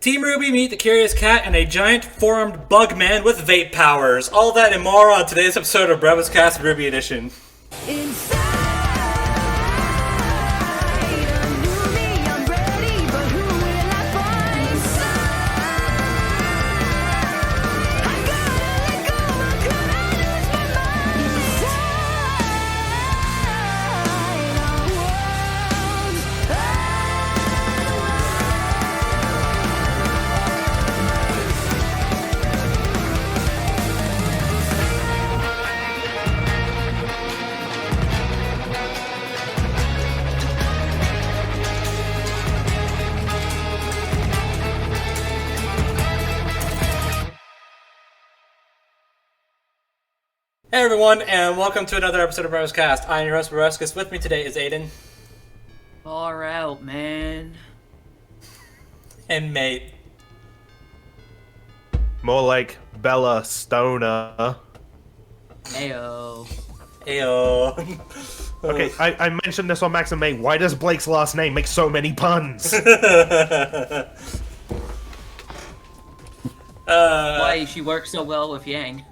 Team RWBY meet the Curious Cat and a giant four-armed bug man with vape powers. All that and more on today's episode of BrobusCast RWBY Edition. Hey everyone, and welcome to another episode of BrobusCast. I'm your host, Brobuscus. With me today is Aidan. Far out, man. And mate. More like Bella Stoner. Ayo. Ayo. Okay, I mentioned this on Max and May. Why does Blake's last name make so many puns? Why she works so well with Yang.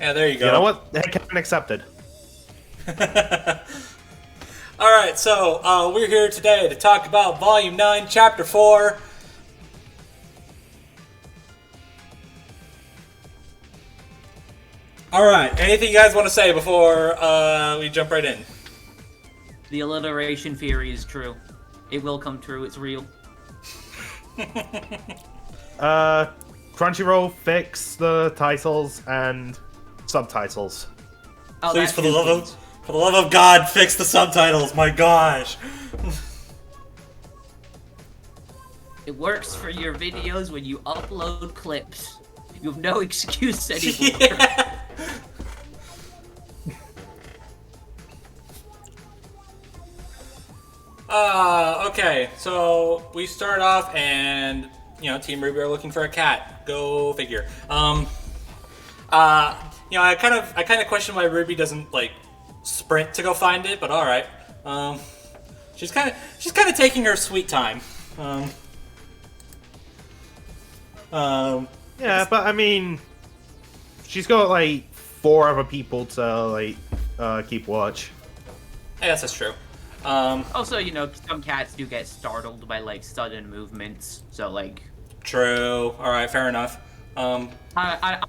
Yeah, there you go. You know what? Headcanon accepted. Alright, so we're here today to talk about Volume 9, Chapter 4. Alright, anything you guys want to say before we jump right in? The alliteration theory is true. It will come true, it's real. Crunchyroll, fix the titles and subtitles. Oh, Please, that's for the love of God, fix the subtitles, my gosh. It works for your videos when you upload clips. You have no excuse anymore. Yeah. Okay, so we start off and, Team RWBY are looking for a cat. Go figure. I kind of question why RWBY doesn't, sprint to go find it, but alright. She's kind of taking her sweet time. Yeah, but I mean, she's got, 4 other people to, keep watch. I guess that's true. Also, some cats do get startled by, sudden movements, so, True. Alright, fair enough. I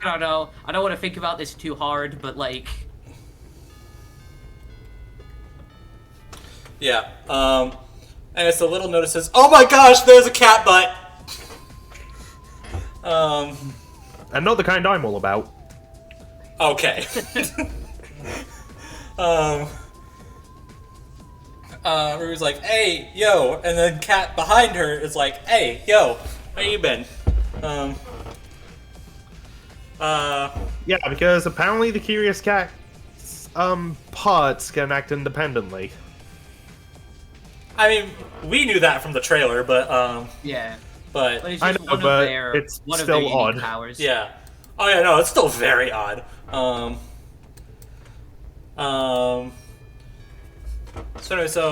don't know. I don't want to think about this too hard, but, Yeah. And it's a little notices. Oh my gosh, there's a cat butt! And not the kind I'm all about. Okay. Ruby's like, hey, yo, and then cat behind her is like, hey, yo, where you been? Yeah, because apparently the Curious Cat's, parts can act independently. I mean, we knew that from the trailer, but, yeah. But It's I just know, but it's one of still their unique odd. powers. yeah. Oh yeah, no, it's still very odd. So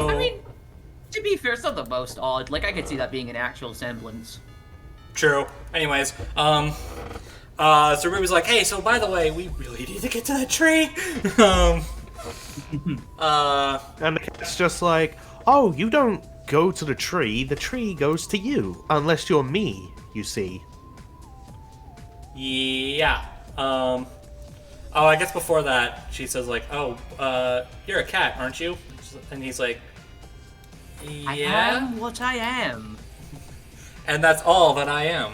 I mean, to be fair, it's not the most odd. I could see that being an actual semblance. True. Anyways, so Ruby's like, hey, so by the way, we really need to get to that tree. And the cat's just like, oh, you don't go to the tree goes to you. Unless you're me, you see. Yeah. Oh, I guess before that, she says oh, you're a cat, aren't you? And he's like, yeah. I am what I am. And that's all that I am.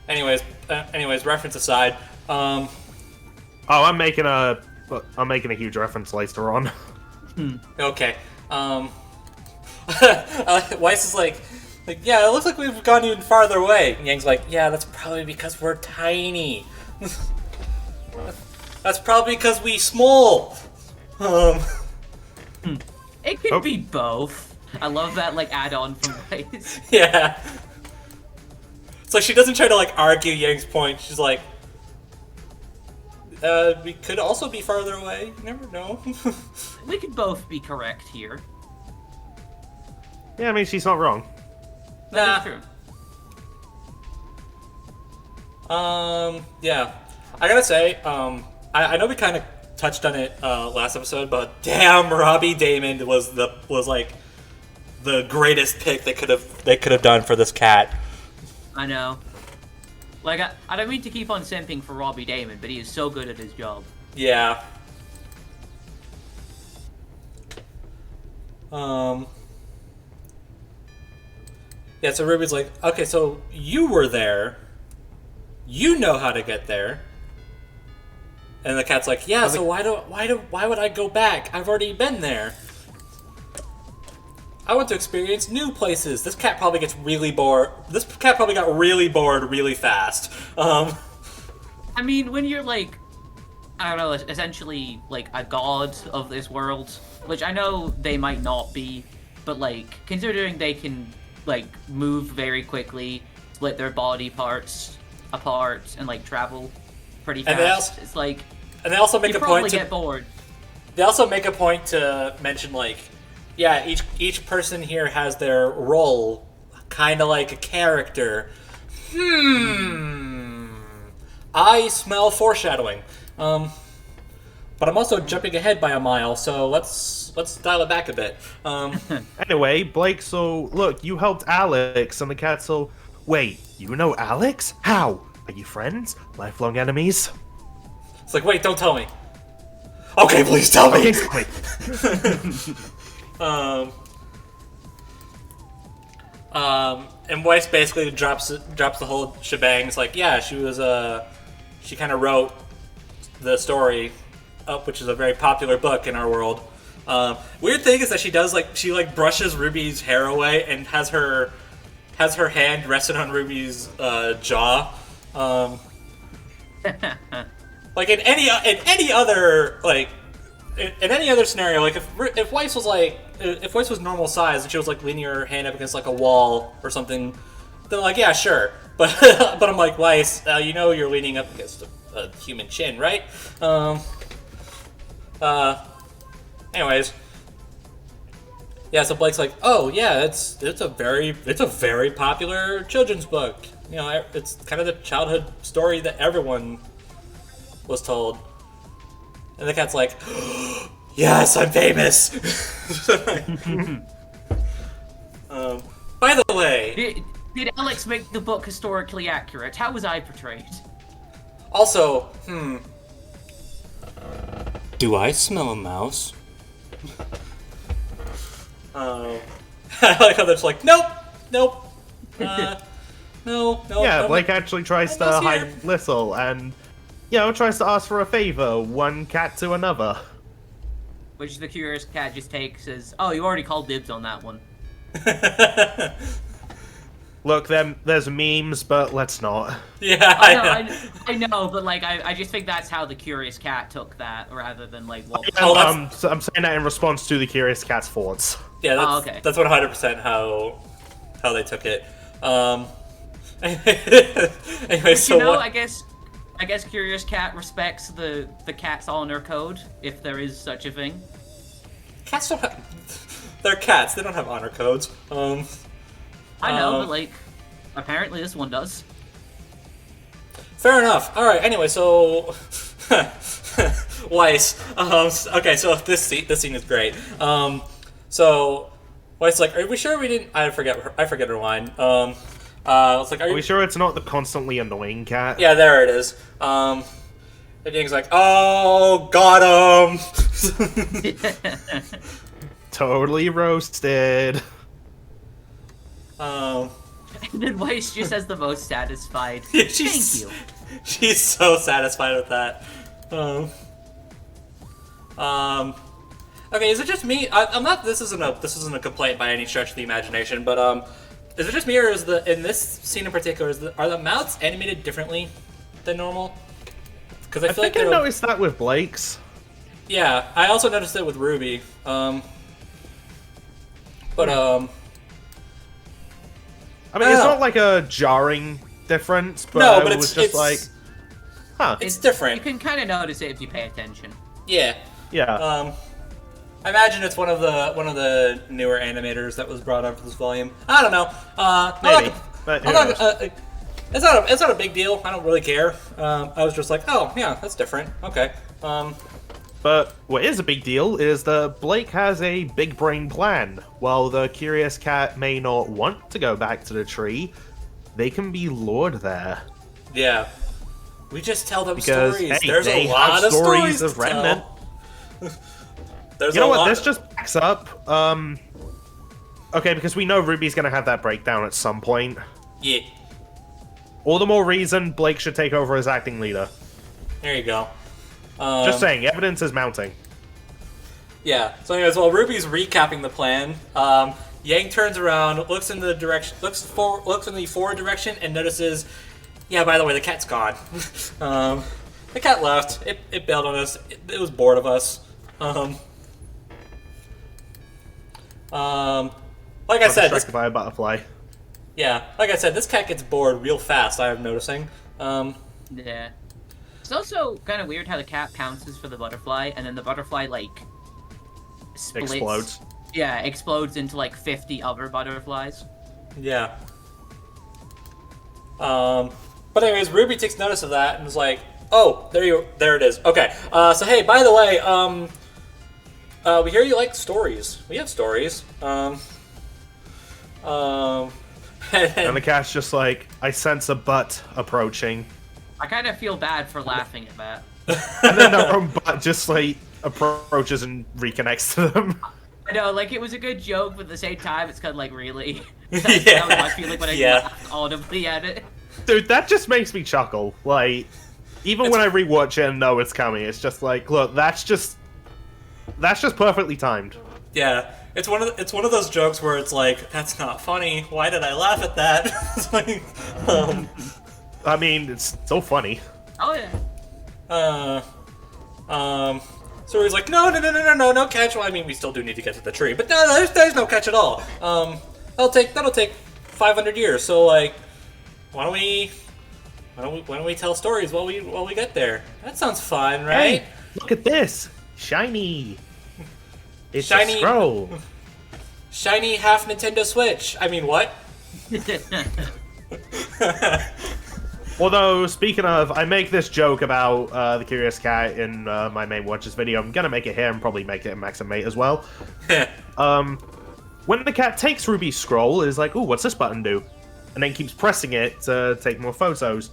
Anyways, reference aside, Oh, I'm making a huge reference later on. okay. Weiss is like, yeah, it looks like we've gone even farther away. And Yang's like, yeah, that's probably because we're tiny. That's probably because we small. It could be both. I love that, add-on from Weiss. Yeah. It's like she doesn't try to, argue Yang's point. She's like, we could also be farther away. You never know. We could both be correct here. Yeah, I mean, she's not wrong. That is true. Yeah. I gotta say, I know we kind of touched on it last episode, but damn, Robbie Damon was like the greatest pick they could have done for this cat. I know. Like, I don't mean to keep on simping for Robbie Damon, but he is so good at his job. Yeah. Yeah, so Ruby's like, okay, so you were there. You know how to get there. And the cat's like, yeah, so why would I go back? I've already been there. I want to experience new places. This cat probably gets really bored. This cat probably got really bored really fast. I mean, when you're like, I don't know, essentially like a god of this world, which I know they might not be, but like, considering they can like move very quickly, split their body parts apart, and like travel pretty fast, it's like, and they also make you a probably point to get bored. They also make a point to mention, like, yeah, each person here has their role, kind of like a character. I smell foreshadowing. But I'm also jumping ahead by a mile, so let's dial it back a bit. Anyway, Blake, so look, you helped Alex, and the cat, so wait, you know Alex? How? Are you friends? Lifelong enemies? It's like, wait, don't tell me. Okay, please tell me. Okay, wait. And Weiss basically drops the whole shebang. It's like, yeah, she kind of wrote the story up, which is a very popular book in our world. Weird thing is that she brushes Ruby's hair away and has her hand rested on Ruby's jaw. Like in any other scenario, like if Weiss was normal size and she was like leaning her hand up against like a wall or something, then like, yeah, sure. But but I'm like, Weiss, you know you're leaning up against a human chin, right? Anyways, yeah. So Blake's like, oh yeah, it's a very popular children's book. You know, it's kind of the childhood story that everyone was told. And the cat's like, yes, I'm famous. By the way, did Alex make the book historically accurate? How was I portrayed? Also, do I smell a mouse? I like how they're just like, nope. No. Yeah, Blake actually tries to hide Little and, tries to ask for a favor, one cat to another. Which the curious cat just takes as, oh, you already called dibs on that one. Look, there's memes, but let's not. Yeah, I know, but like, I just think that's how the curious cat took that, rather than like what. I'm saying that in response to the curious cat's thoughts. Yeah, that's 100% how they took it. Anyway, so I guess Curious Cat respects the cat's honor code, if there is such a thing. Cats don't have... They're cats. They don't have honor codes. I know, but like, apparently this one does. Fair enough. All right. Anyway, so Weiss. Okay, so this scene is great. So Weiss is like, are we sure we didn't? I forget her line. It's like, are we sure it's not the constantly annoying cat? Yeah, there it is. And Ying's like, oh, got him. Totally roasted. And then Weiss just has the most satisfied. Yeah, Thank you. She's so satisfied with that. Okay, is it just me? I'm not. This isn't a complaint by any stretch of the imagination, but is it just me, or is in this scene in particular, are the mouths animated differently than normal? Because I think I noticed that with Blake's. Yeah, I also noticed it with Ruby. I mean, it's not like a jarring difference, but no, but it was just like, huh. It's different. You can kind of notice it if you pay attention. Yeah. Yeah. I imagine it's one of the newer animators that was brought on for this volume. I don't know. Maybe, but who knows? It's not a big deal. I don't really care. I was just like, oh yeah, that's different. Okay. But what is a big deal is that Blake has a big brain plan. While the Curious Cat may not want to go back to the tree, they can be lured there. Yeah. We just tell them Because, stories. hey, There's they a lot have of stories stories of to Remnant. tell. There's You know a what? lot. This just backs up. Okay, because we know Ruby's gonna have that breakdown at some point. Yeah. All the more reason Blake should take over as acting leader. There you go. Just saying, evidence is mounting. Yeah. So, anyways, while Ruby's recapping the plan, Yang turns around, looks in the forward direction, and notices. Yeah. By the way, the cat's gone. The cat left. It bailed on us. It was bored of us. Like I said, Distracted by a butterfly. yeah. Like I said, this cat gets bored real fast. I'm noticing. Yeah. It's also kind of weird how the cat pounces for the butterfly, and then the butterfly, like, splits. Explodes. Yeah, explodes into, like, 50 other butterflies. Yeah. But anyways, Ruby takes notice of that and is like, "Oh, there it is. Okay. So hey, by the way, we hear you like stories. We have stories. And the cat's just like, I sense a butt approaching. I kind of feel bad for laughing at that. And then their own butt just like approaches and reconnects to them. I know, like, it was a good joke, but at the same time, it's kind of like, really? Yeah. That was my feeling when I Yeah. laughed audibly at it. Dude, that just makes me chuckle. Like, even when I rewatch it and know it's coming, it's just like, look, that's just perfectly timed. Yeah, it's one of those jokes where it's like, that's not funny. Why did I laugh at that? It's like, I mean, it's so funny. Oh, yeah. So he's like, no catch. Well, I mean, we still do need to get to the tree, but no, there's no catch at all. That'll take 500 years. So like, why don't we tell stories while we get there? That sounds fun, right? Hey, look at this, shiny. It's Shiny- a scroll. Shiny half Nintendo Switch. I mean, what? Although, speaking of, I make this joke about the Curious Cat in my main watches video. I'm gonna make it here and probably make it in Max and Mate as well. When the cat takes Ruby's scroll, it's like, ooh, what's this button do? And then keeps pressing it to take more photos.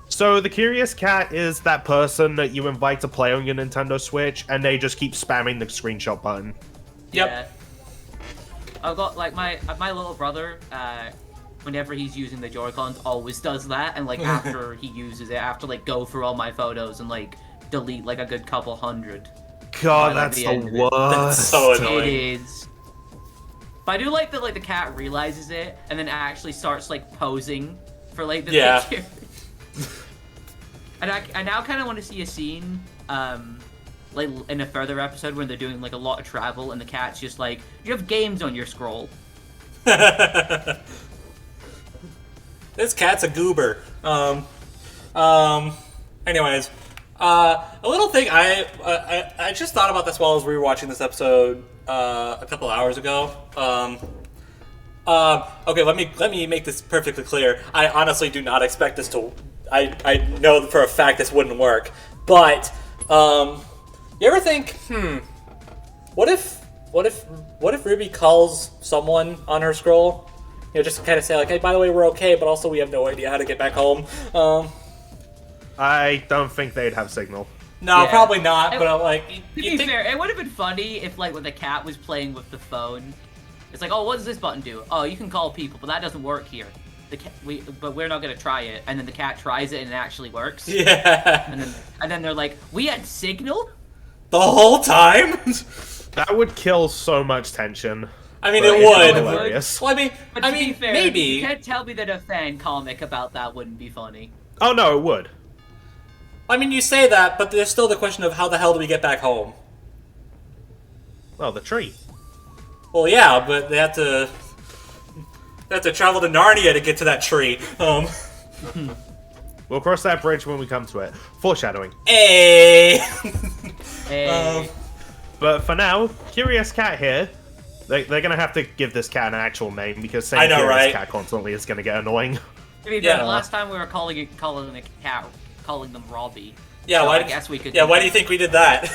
So the Curious Cat is that person that you invite to play on your Nintendo Switch, and they just keep spamming the screenshot button. Yep. Yeah. I've got, like, my little brother, whenever he's using the Joy-Cons, always does that, and, like, after he uses it, I have to, like, go through all my photos and, like, delete, like, a good couple hundred. God, By that's the the end of it. worst. That's so It annoying. is. But I do like that, like, the cat realizes it, and then actually starts, like, posing for, like, the Yeah. picture. And I now kind of want to see a scene, like, in a further episode when they're doing, like, a lot of travel, and the cat's just like, you have games on your scroll. This cat's a goober. Anyways, a little thing I just thought about this while I was rewatching this episode a couple hours ago. Okay, let me make this perfectly clear. I honestly do not expect this to. I know for a fact this wouldn't work. But you ever think, what if Ruby calls someone on her scroll? You know, just to kind of say like, hey, by the way, we're okay, but also we have no idea how to get back home. I don't think they'd have signal. No, Yeah. probably not. But I'm like, To you be think? fair, it would have been funny if, like, when the cat was playing with the phone, it's like, oh, what does this button do? Oh, you can call people, but that doesn't work here. But we're not gonna try it. And then the cat tries it and it actually works. Yeah. And then they're like, we had signal? The whole time? That would kill so much tension. I mean, But it it's would. hilarious. Well, But to be fair, maybe. you can't tell me that a fan comic about that wouldn't be funny. Oh no, it would. I mean, you say that, but there's still the question of how the hell do we get back home? Well, the tree. Well, yeah, but they have to travel to Narnia to get to that tree. We'll cross that bridge when we come to it. Foreshadowing. Hey. Hey. But for now, Curious Cat here. They're gonna have to give this cat an actual name because saying I know, Curious right? Cat constantly is gonna get annoying. I mean, Yeah. the last time we were calling the cat, calling them RWBY. Yeah, So why? I guess we could. Yeah, why do you think we did that?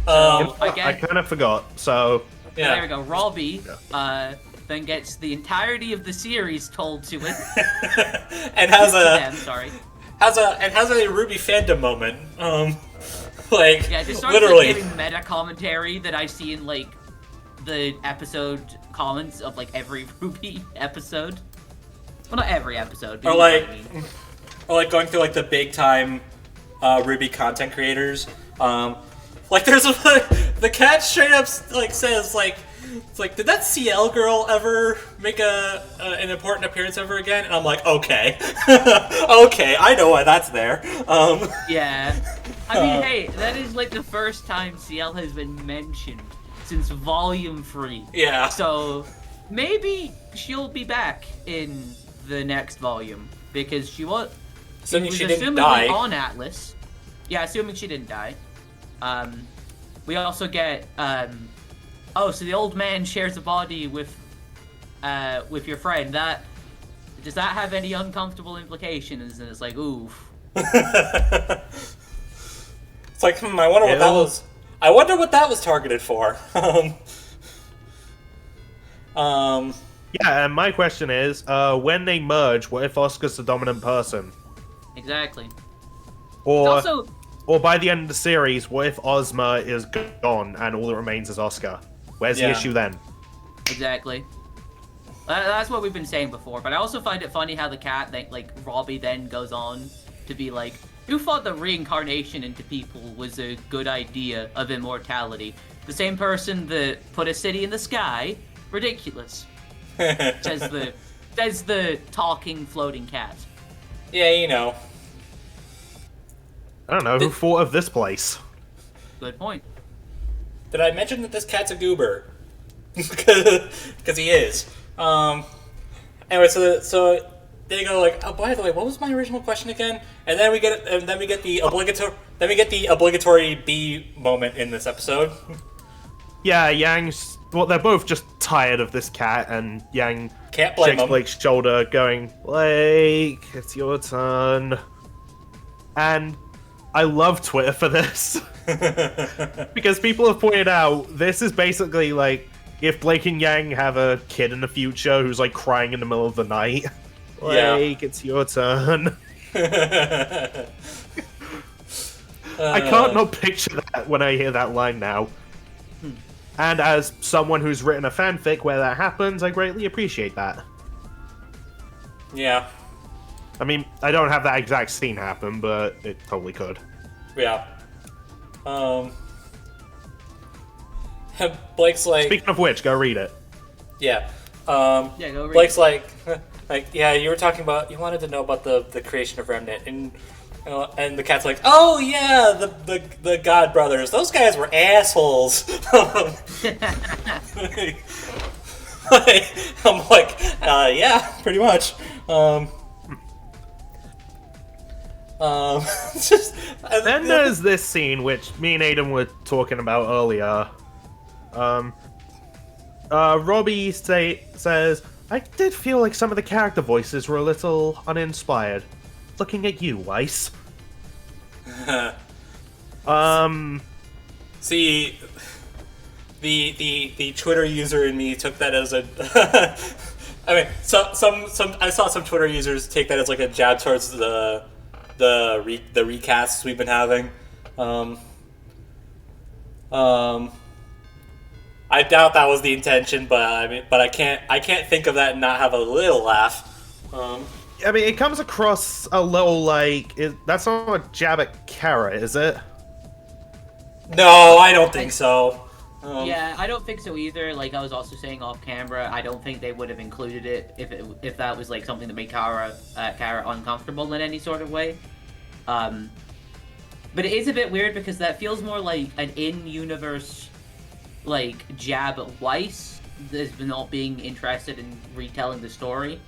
I I kind of forgot, so... There yeah. we go. RWBY then gets the entirety of the series told to it. And has To them, a sorry. has a RWBY fandom moment. Like Yeah, just starts literally. like, giving meta commentary that I see in like the episode comments of like every RWBY episode. Well, not every episode. But Or you know what like, I mean. or like going through like the big time RWBY content creators. Like there's the cat straight up like says like, it's like, did that CL girl ever make an important appearance ever again? And I'm like, okay, okay, I know why that's there. Yeah. I mean, hey, that is like the first time CL has been mentioned since Volume 3. Yeah. So maybe she'll be back in the next volume because she was. Assuming she didn't assumingly die. on Atlas. Yeah, assuming she didn't die. We also get oh, so the old man shares a body with your friend. That does that have any uncomfortable implications? And it's like, oof. It's like, I wonder what that was. I wonder what that was targeted for. Yeah, and my question is, when they merge, what if Oscar's the dominant person? Exactly. Or, Also, or by the end of the series, what if Ozma is gone and all that remains is Oscar? Where's the Yeah. issue then? exactly. That's what we've been saying before. But I also find it funny how the cat, like RWBY, then goes on to be like, who thought that reincarnation into people was a good idea of immortality? The same person that put a city in the sky? Ridiculous. says the talking floating cat. Yeah, you know. I don't know, who thought of this place? Good point. Did I mention that this cat's a goober? Because he is. Anyway, so they go like, oh, by the way, what was my original question again? And then we get the obligatory B moment in this episode. Yeah, Yang's... Well, they're both just tired of this cat, and Yang Can't blame shakes him. Blake's shoulder, going, Blake, it's your turn. And I love Twitter for this. Because people have pointed out, this is basically like, if Blake and Yang have a kid in the future who's like crying in the middle of the night. Blake, it's your turn. I can't not picture that when I hear that line now. And as someone who's written a fanfic where that happens, I greatly appreciate that. Yeah. I mean, I don't have that exact scene happen, but it totally could. Yeah. Blake's like, Speaking of which, go read it. yeah. Yeah, go read Blake's it. like, yeah, you were talking about, you wanted to know about the creation of Remnant, and the cat's like, oh yeah, the God Brothers, those guys were assholes. I'm like, yeah, pretty much. Just, Then there's this scene, which me and Aidan were talking about earlier. Robbie says, I did feel like some of the character voices were a little uninspired. Looking at you, Weiss. See, the Twitter user in me took that as a. I mean, I saw some Twitter users take that as like a jab towards the recasts we've been having. I doubt that was the intention, but I can't think of that and not have a little laugh. I mean, it comes across a little like... that's not a jab at Kara, is it? No, I don't think so. Yeah, I don't think so either. Like I was also saying off camera, I don't think they would have included it if that was like something that made Kara uncomfortable in any sort of way. But it is a bit weird because that feels more like an in-universe like jab at Weiss that's not being interested in retelling the story.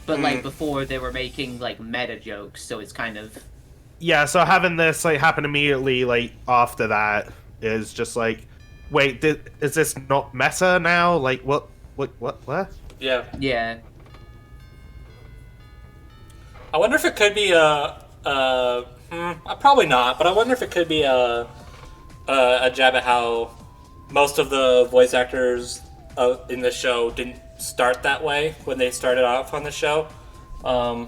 But like before, they were making like meta jokes, so it's kind of Yeah, so having this like happen immediately like after that is just like, wait, is this not meta now? Like, what? Yeah. Yeah. I wonder if it could be probably not, but I wonder if it could be a jab at how most of the voice actors in the show didn't start that way when they started off on the show. Well,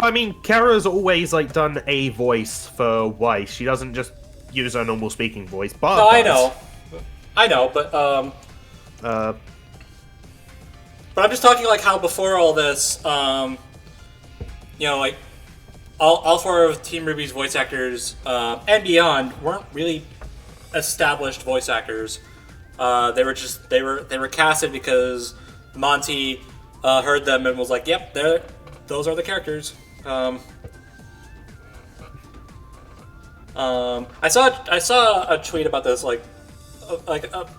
I mean, Kara's always like done a voice for Weiss. She doesn't just use her normal speaking voice. But no, I know, but I'm just talking like how before all this, you know, like all four of Team RWBY's voice actors and beyond weren't really established voice actors. They were casted because Monty heard them and was like, "Yep, those are the characters." I saw a tweet about this like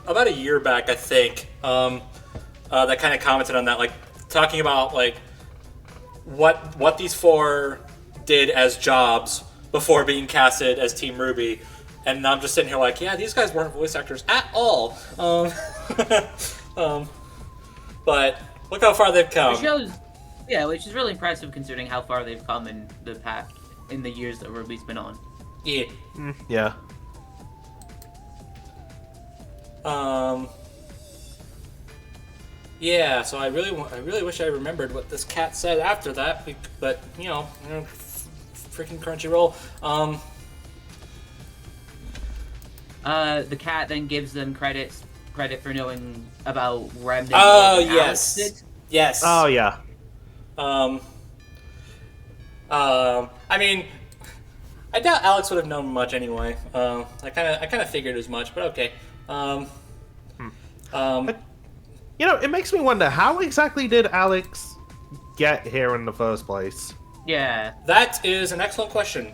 about a year back, I think. That kind of commented on that, like talking about like what these four did as jobs before being casted as Team RWBY. And I'm just sitting here like, yeah, these guys weren't voice actors at all. But look how far they've come. Which is really impressive considering how far they've come in the years that RWBY's been on. Yeah. Yeah. Yeah. So I really wish I remembered what this cat said after that, but you know, freaking Crunchyroll. The cat then gives them credit for knowing about Remnant. Oh yes. Yes. Oh yeah. I mean, I doubt Alex would have known much anyway. I kind of figured as much, but okay. You know, it makes me wonder, how exactly did Alex get here in the first place? Yeah. That is an excellent question.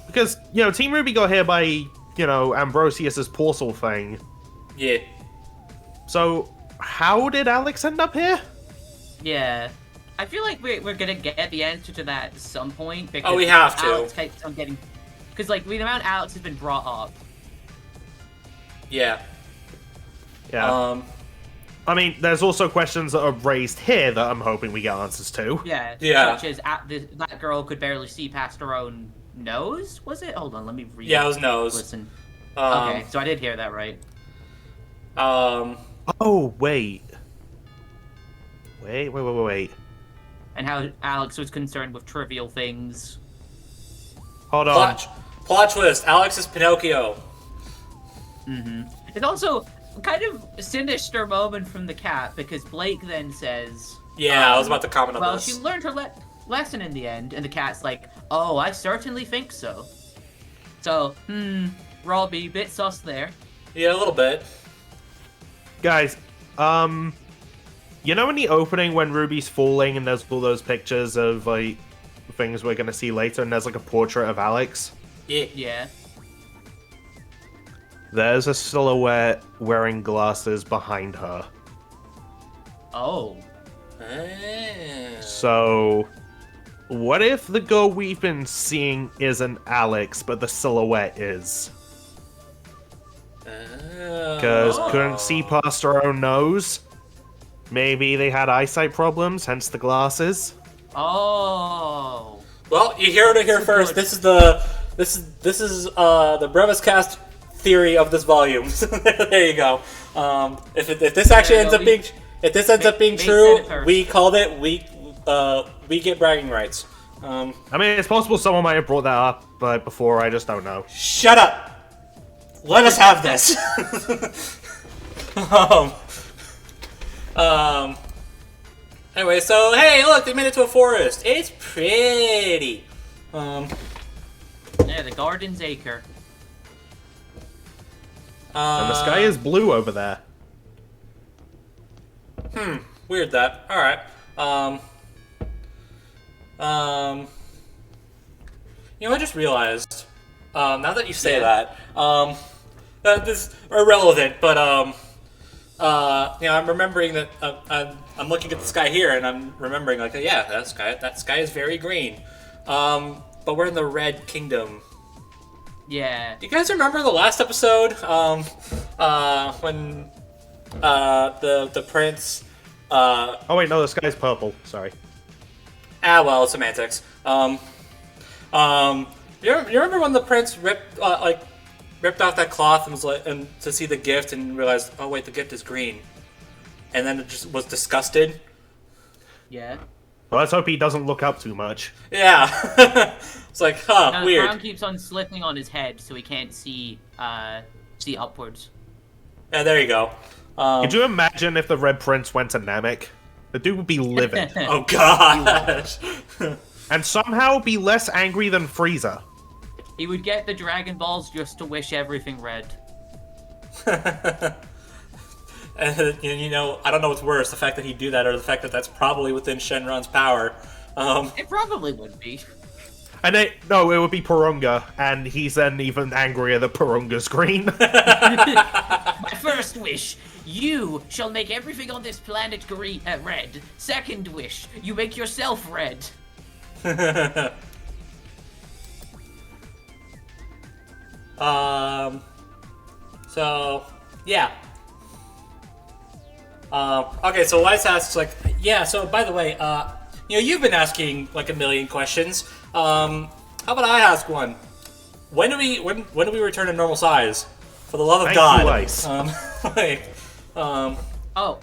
Because, you know, Team RWBY got here by, you know, Ambrosius's portal thing. Yeah. So, how did Alex end up here? Yeah. I feel like we're gonna get the answer to that at some point. Because we have to. Alex keeps on getting... Because, like, the amount Alex has been brought up. Yeah. Yeah. I mean, there's also questions that are raised here that I'm hoping we get answers to. Yeah. Yeah. Such as that girl could barely see past her own nose, was it? Hold on, let me read. Yeah, it was nose. Listen. Okay, so I did hear that right. Oh, wait. Wait. And how Alex was concerned with trivial things. Hold on. Plot twist. Alex is Pinocchio. Mm-hmm. It's also kind of a sinister moment from the cat, because Blake then says... Yeah, I was about to comment on well, this. she learned her lesson in the end, and the cat's like, oh, I certainly think so. So, Robbie, bit sus there. Yeah, a little bit. Guys, you know in the opening when Ruby's falling and there's all those pictures of, like, things we're gonna see later, and there's, like, a portrait of Alex? Yeah. There's a silhouette wearing glasses behind her. Oh. So, what if the girl we've been seeing isn't Alex, but the silhouette is? Because couldn't see past her own nose? Maybe they had eyesight problems, hence the glasses? Oh. Well, you heard it here first. This is the BrobusCast theory of this volume. There you go. If this actually ends up being true, we called it. We get bragging rights. I mean, it's possible someone might have brought that up, but before, I just don't know. Shut up. Let us have this. Anyway, so hey, look, they made it to a forest. It's pretty. Yeah, the Garden's Acre. And the sky is blue over there. Weird that. All right. You know, I just realized. Now that you say that, that this is irrelevant, but you know, I'm remembering that I'm looking at the sky here, and I'm remembering like, yeah, that sky is very green. But we're in the Red Kingdom. Yeah. Do you guys remember the last episode? When the prince. Oh wait, no, the sky's purple. Sorry. Well, semantics. You remember when the prince ripped off that cloth and was like, and to see the gift and realized, oh wait, the gift is green, and then it just was disgusted. Yeah. Well, let's hope he doesn't look up too much. Yeah. It's like, No, weird. the crown keeps on slipping on his head, so he can't see upwards. Yeah, there you go. Could you imagine if the Red Prince went to Namek? The dude would be livid. Oh gosh. And somehow be less angry than Frieza. He would get the Dragon Balls just to wish everything red. And, you know, I don't know what's worse, the fact that he'd do that or the fact that that's probably within Shenron's power. It probably would be. And it would be Porunga, and he's then even angrier that Porunga's green. My first wish, you shall make everything on this planet red. Second wish, you make yourself red. So, yeah. Okay, so Weiss asks, like, yeah, so by the way, you know, you've been asking, like, a million questions. How about I ask one? When do we return to normal size? For the love of Thank God. you, Weiss. Oh,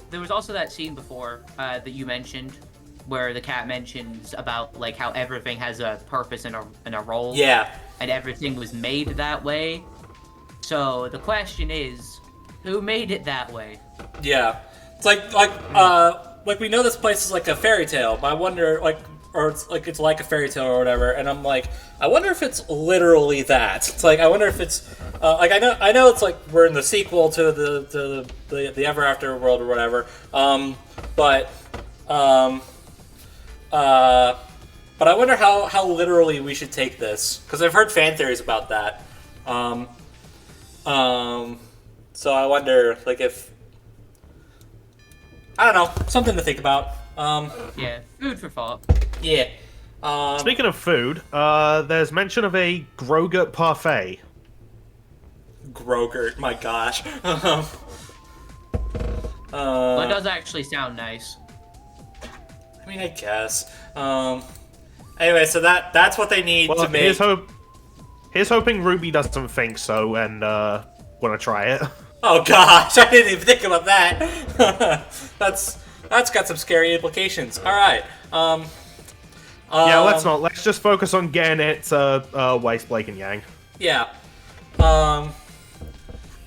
there was also that scene before that you mentioned, where the cat mentions about like how everything has a purpose and a role. Yeah. And everything was made that way. So the question is, who made it that way? Yeah. It's like we know this place is like a fairy tale, but I wonder, like, or it's like a fairy tale or whatever, and I'm like, I wonder if it's literally that. It's like, I wonder if it's like, I know it's like we're in the sequel to the Ever After world or whatever, but I wonder how literally we should take this, because I've heard fan theories about that. So I wonder, like, if, I don't know, something to think about. Yeah, food for thought. Yeah. Speaking of food, there's mention of a Grogurt parfait. Grogurt, my gosh. Well, it does actually sound nice. I mean, I guess. Anyway, so that's what they need to make. Here's hoping RWBY doesn't think so and want to try it. Oh gosh, I didn't even think about that. That's got some scary implications. All right. Yeah, let's not. Let's just focus on getting it to Weiss, Blake, and Yang. Yeah.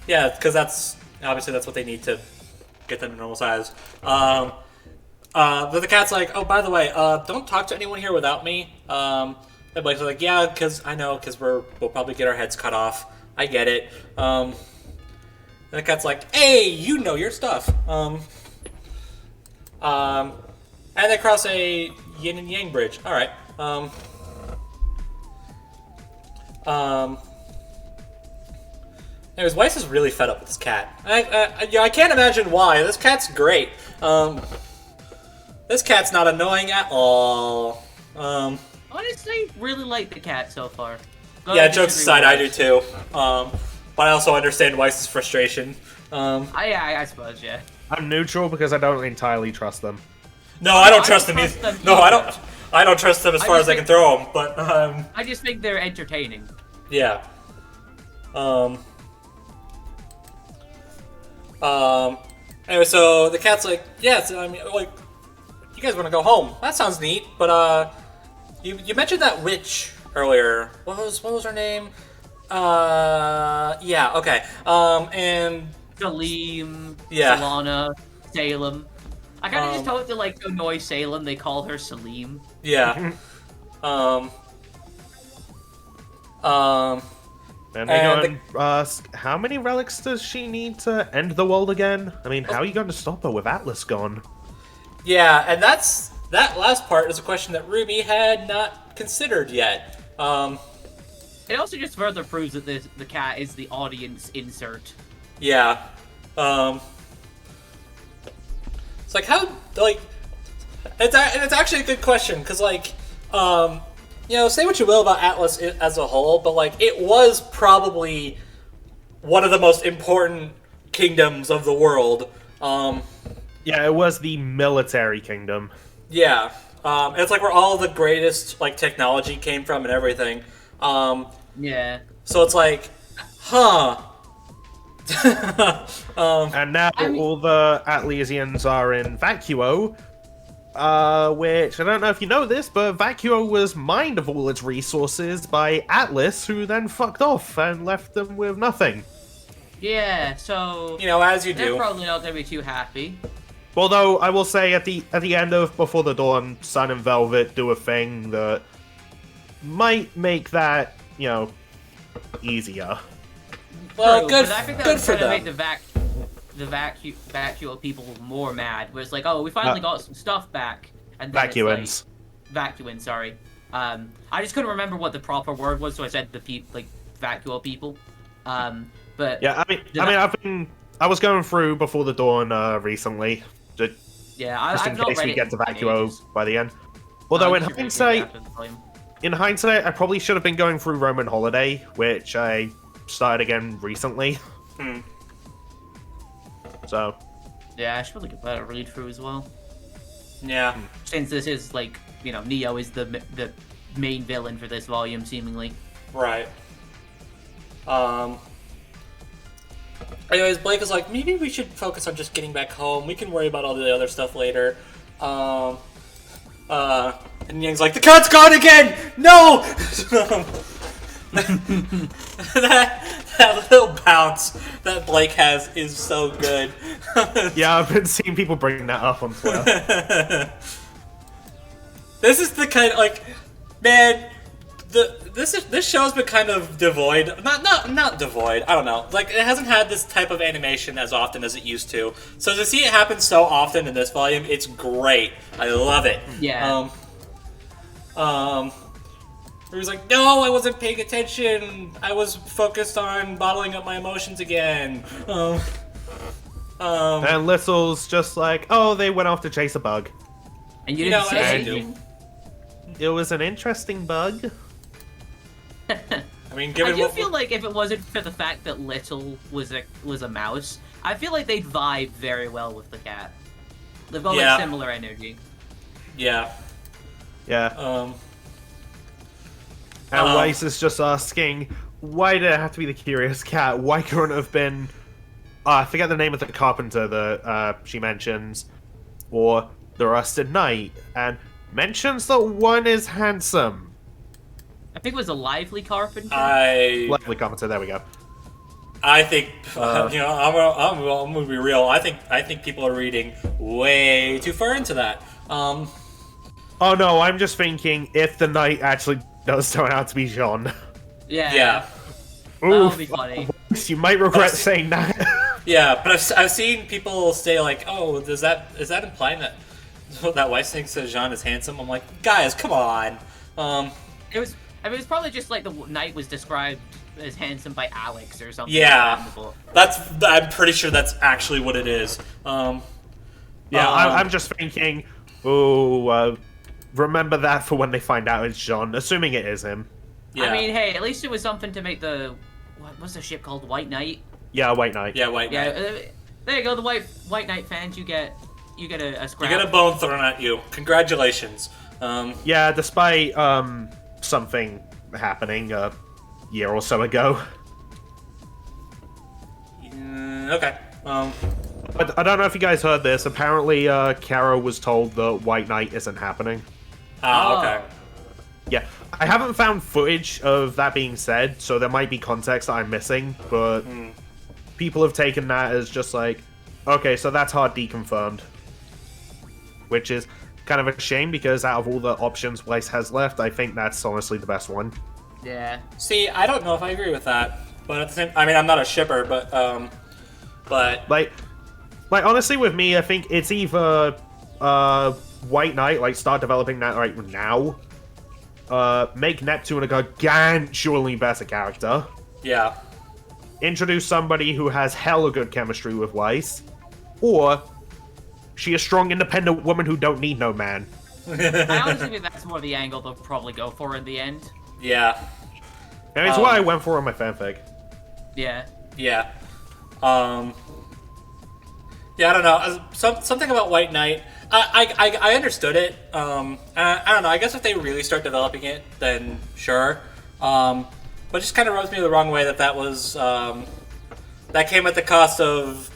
Yeah, because that's what they need to get them to normal size. But the cat's like, oh, by the way, don't talk to anyone here without me. And Blake's like, yeah, because we'll probably get our heads cut off. I get it. And the cat's like, hey, you know your stuff. And they cross a yin and yang bridge. All right. Anyways, Weiss is really fed up with this cat. I can't imagine why. This cat's great. This cat's not annoying at all. Honestly, really like the cat so far. Yeah, jokes aside, I do too. But I also understand Weiss's frustration. I suppose, yeah. I'm neutral because I don't entirely trust them. No, I don't trust them either. No, I don't trust them as far as I can throw them. But I just think they're entertaining. Yeah. Anyway, so the cat's like, yeah, I mean, like, you guys want to go home? That sounds neat. But you mentioned that witch earlier. What was her name? Yeah, okay. And Salim, yeah. Solana, Salem. I kind of just hope to like annoy Salem. They call her Salim. Yeah. And they go and ask, how many relics does she need to end the world again? I mean, how are you going to stop her with Atlas gone? Yeah, and that last part is a question that RWBY had not considered yet. It also just further proves that the cat is the audience insert. Yeah. It's like, how, like, it's actually a good question, because, like, say what you will about Atlas as a whole, but like it was probably one of the most important kingdoms of the world. Yeah, it was the military kingdom. Yeah, it's like where all the greatest like technology came from and everything. Yeah. So it's like, huh. And now all the Atlesians are in Vacuo, which I don't know if you know this, but Vacuo was mined of all its resources by Atlas, who then fucked off and left them with nothing. Yeah, so As you they're do. probably not gonna be too happy. Although I will say at the end of Before the Dawn, Sun and Velvet do a thing that might make that, easier. Well, True, good. but I think that Good was for gonna them. make the vacuo people more mad. Where it's like, oh, we finally got some stuff back, and then Vacuins. Vacuins, sorry. I just couldn't remember what the proper word was, so I said vacuo people. But Yeah, I was going through Before the Dawn recently, just I've in not case read we it get to in Vacuo ages. by the end. Although I should read it after the volume. in hindsight, I probably should have been going through Roman Holiday, which I started again recently. So, Yeah, I should probably give that a read through as well. Yeah. Since this is like, Neo is the main villain for this volume, seemingly. Right. Anyways, Blake is like, maybe we should focus on just getting back home. We can worry about all the other stuff later. And Yang's like, the cat's gone again! No! that little bounce that Blake has is so good. yeah, I've been seeing people bring that up on Twitter. This is the kind of, man, this show's been kind of devoid. Not devoid. I don't know. Like, it hasn't had this type of animation as often as it used to. So to see it happen so often in this volume, it's great. I love it. Yeah. He was like, no, I wasn't paying attention. I was focused on bottling up my emotions again. And Little's just like, oh, they went off to chase a bug. And you didn't say as you anything. It was an interesting bug. I mean, I given do what feel like if it wasn't for the fact that Little was a mouse, I feel like they'd vibe very well with the cat. They've got Yeah. like similar energy. yeah. Yeah. And Weiss is just asking, why did it have to be the Curious Cat? Why couldn't it have been... I forget the name of the carpenter that she mentions. Or the Rusted Knight. And mentions that one is handsome. I think it was a lively carpenter. Lovely carpenter, there we go. I think I'm gonna be real. I think people are reading way too far into that. Oh no, I'm just thinking if the knight actually does turn out to be Jean. Yeah. That'll Oof. be funny. You might regret saying that. Yeah, but I've seen people say like, oh, is that implying that Weiss thinks that Jean is handsome? I'm like, guys, come on. It was probably just like the knight was described as handsome by Alex or something. Yeah. in the book. I'm pretty sure that's actually what it is. I'm just thinking, remember that for when they find out it's Jean, assuming it is him. Yeah. I mean, hey, at least it was something to make what's the ship called? White Knight? Yeah, White Knight. Yeah, White Yeah, Knight. there you go, the White Knight fans, you get a scrap. You get a bone thrown at you. Congratulations. Yeah, despite something happening a year or so ago. Okay. But I don't know if you guys heard this. Apparently, Kara was told that White Knight isn't happening. Okay. Yeah, I haven't found footage of that being said, so there might be context that I'm missing, but people have taken that as just like, okay, so that's hard deconfirmed. Which is kind of a shame, because out of all the options Weiss has left, I think that's honestly the best one. Yeah. See, I don't know if I agree with that, but at the same, I mean, I'm not a shipper, but Like honestly, with me, I think it's either White Knight, like start developing that right now, make Neptune a gargantuanly better character, yeah. introduce somebody who has hella good chemistry with Weiss, or she a strong, independent woman who don't need no man. I honestly think that's more the angle they'll probably go for in the end. Yeah. And it's what I went for in my fanfic. Yeah. Yeah. Yeah, I don't know. Something about White Knight. I understood it. I don't know. I guess if they really start developing it, then sure. But it just kind of rubs me the wrong way that was that came at the cost of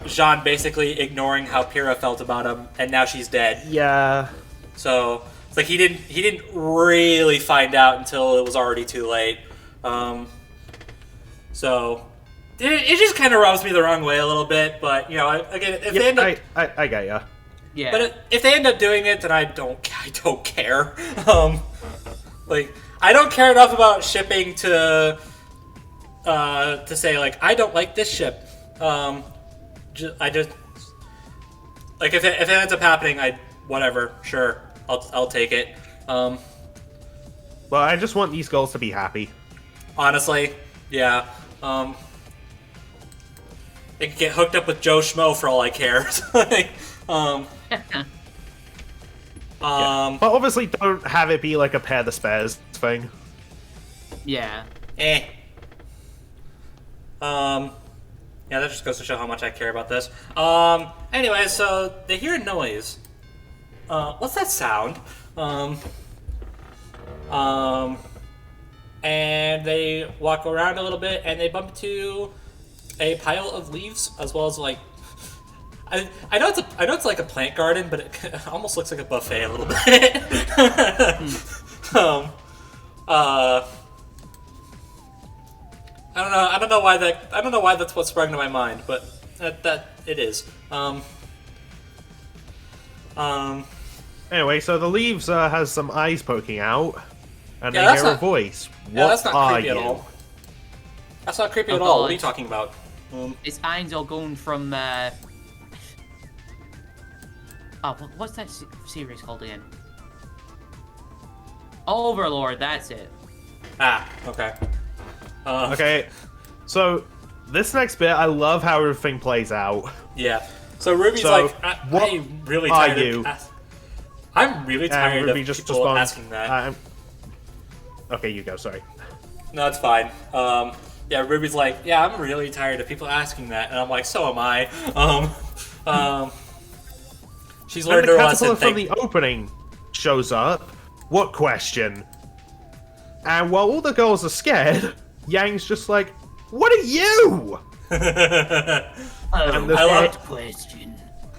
Jean basically ignoring how Pyrrha felt about him, and now she's dead. Yeah. So it's like he didn't really find out until it was already too late. So it just kind of rubs me the wrong way a little bit. But you know, again, if they end up, I get ya. Yeah. But if they end up doing it, then I don't care. Like I don't care enough about shipping to say like I don't like this ship. I just like if it ends up happening, whatever, sure, I'll take it. Well, I just want these girls to be happy. Honestly, yeah. They could get hooked up with Joe Schmo for all I care. Like, But obviously, don't have it be like a pair the spares thing. Yeah. Yeah, that just goes to show how much I care about this. Anyway, so they hear a noise. What's that sound? And they walk around a little bit, and they bump into a pile of leaves, as well as like I know it's like a plant garden, but it almost looks like a buffet a little bit. I don't know why that's what sprung to my mind, but that it is. Anyway, so the leaves has some eyes poking out, and Yeah, they hear a voice. Yeah, that's What not are creepy you? at all. That's not creepy Oh, at all. What God. are you talking about? His eyes are going from, what's that series called again? Overlord, that's it. Okay. Okay, so this next bit, I love how everything plays out. Yeah. So Ruby's So, like, what I'm really are tired you? I'm really tired Ruby of just people responds, asking that. Okay, you go. Sorry. No, it's fine. Yeah, Ruby's like, yeah, I'm really tired of people asking that, and I'm like, so am I. She's When learned the her caterpillar lesson. from the opening shows up, what question? And while all the girls are scared, Yang's just like, "What are you?" Oh, this that part- question.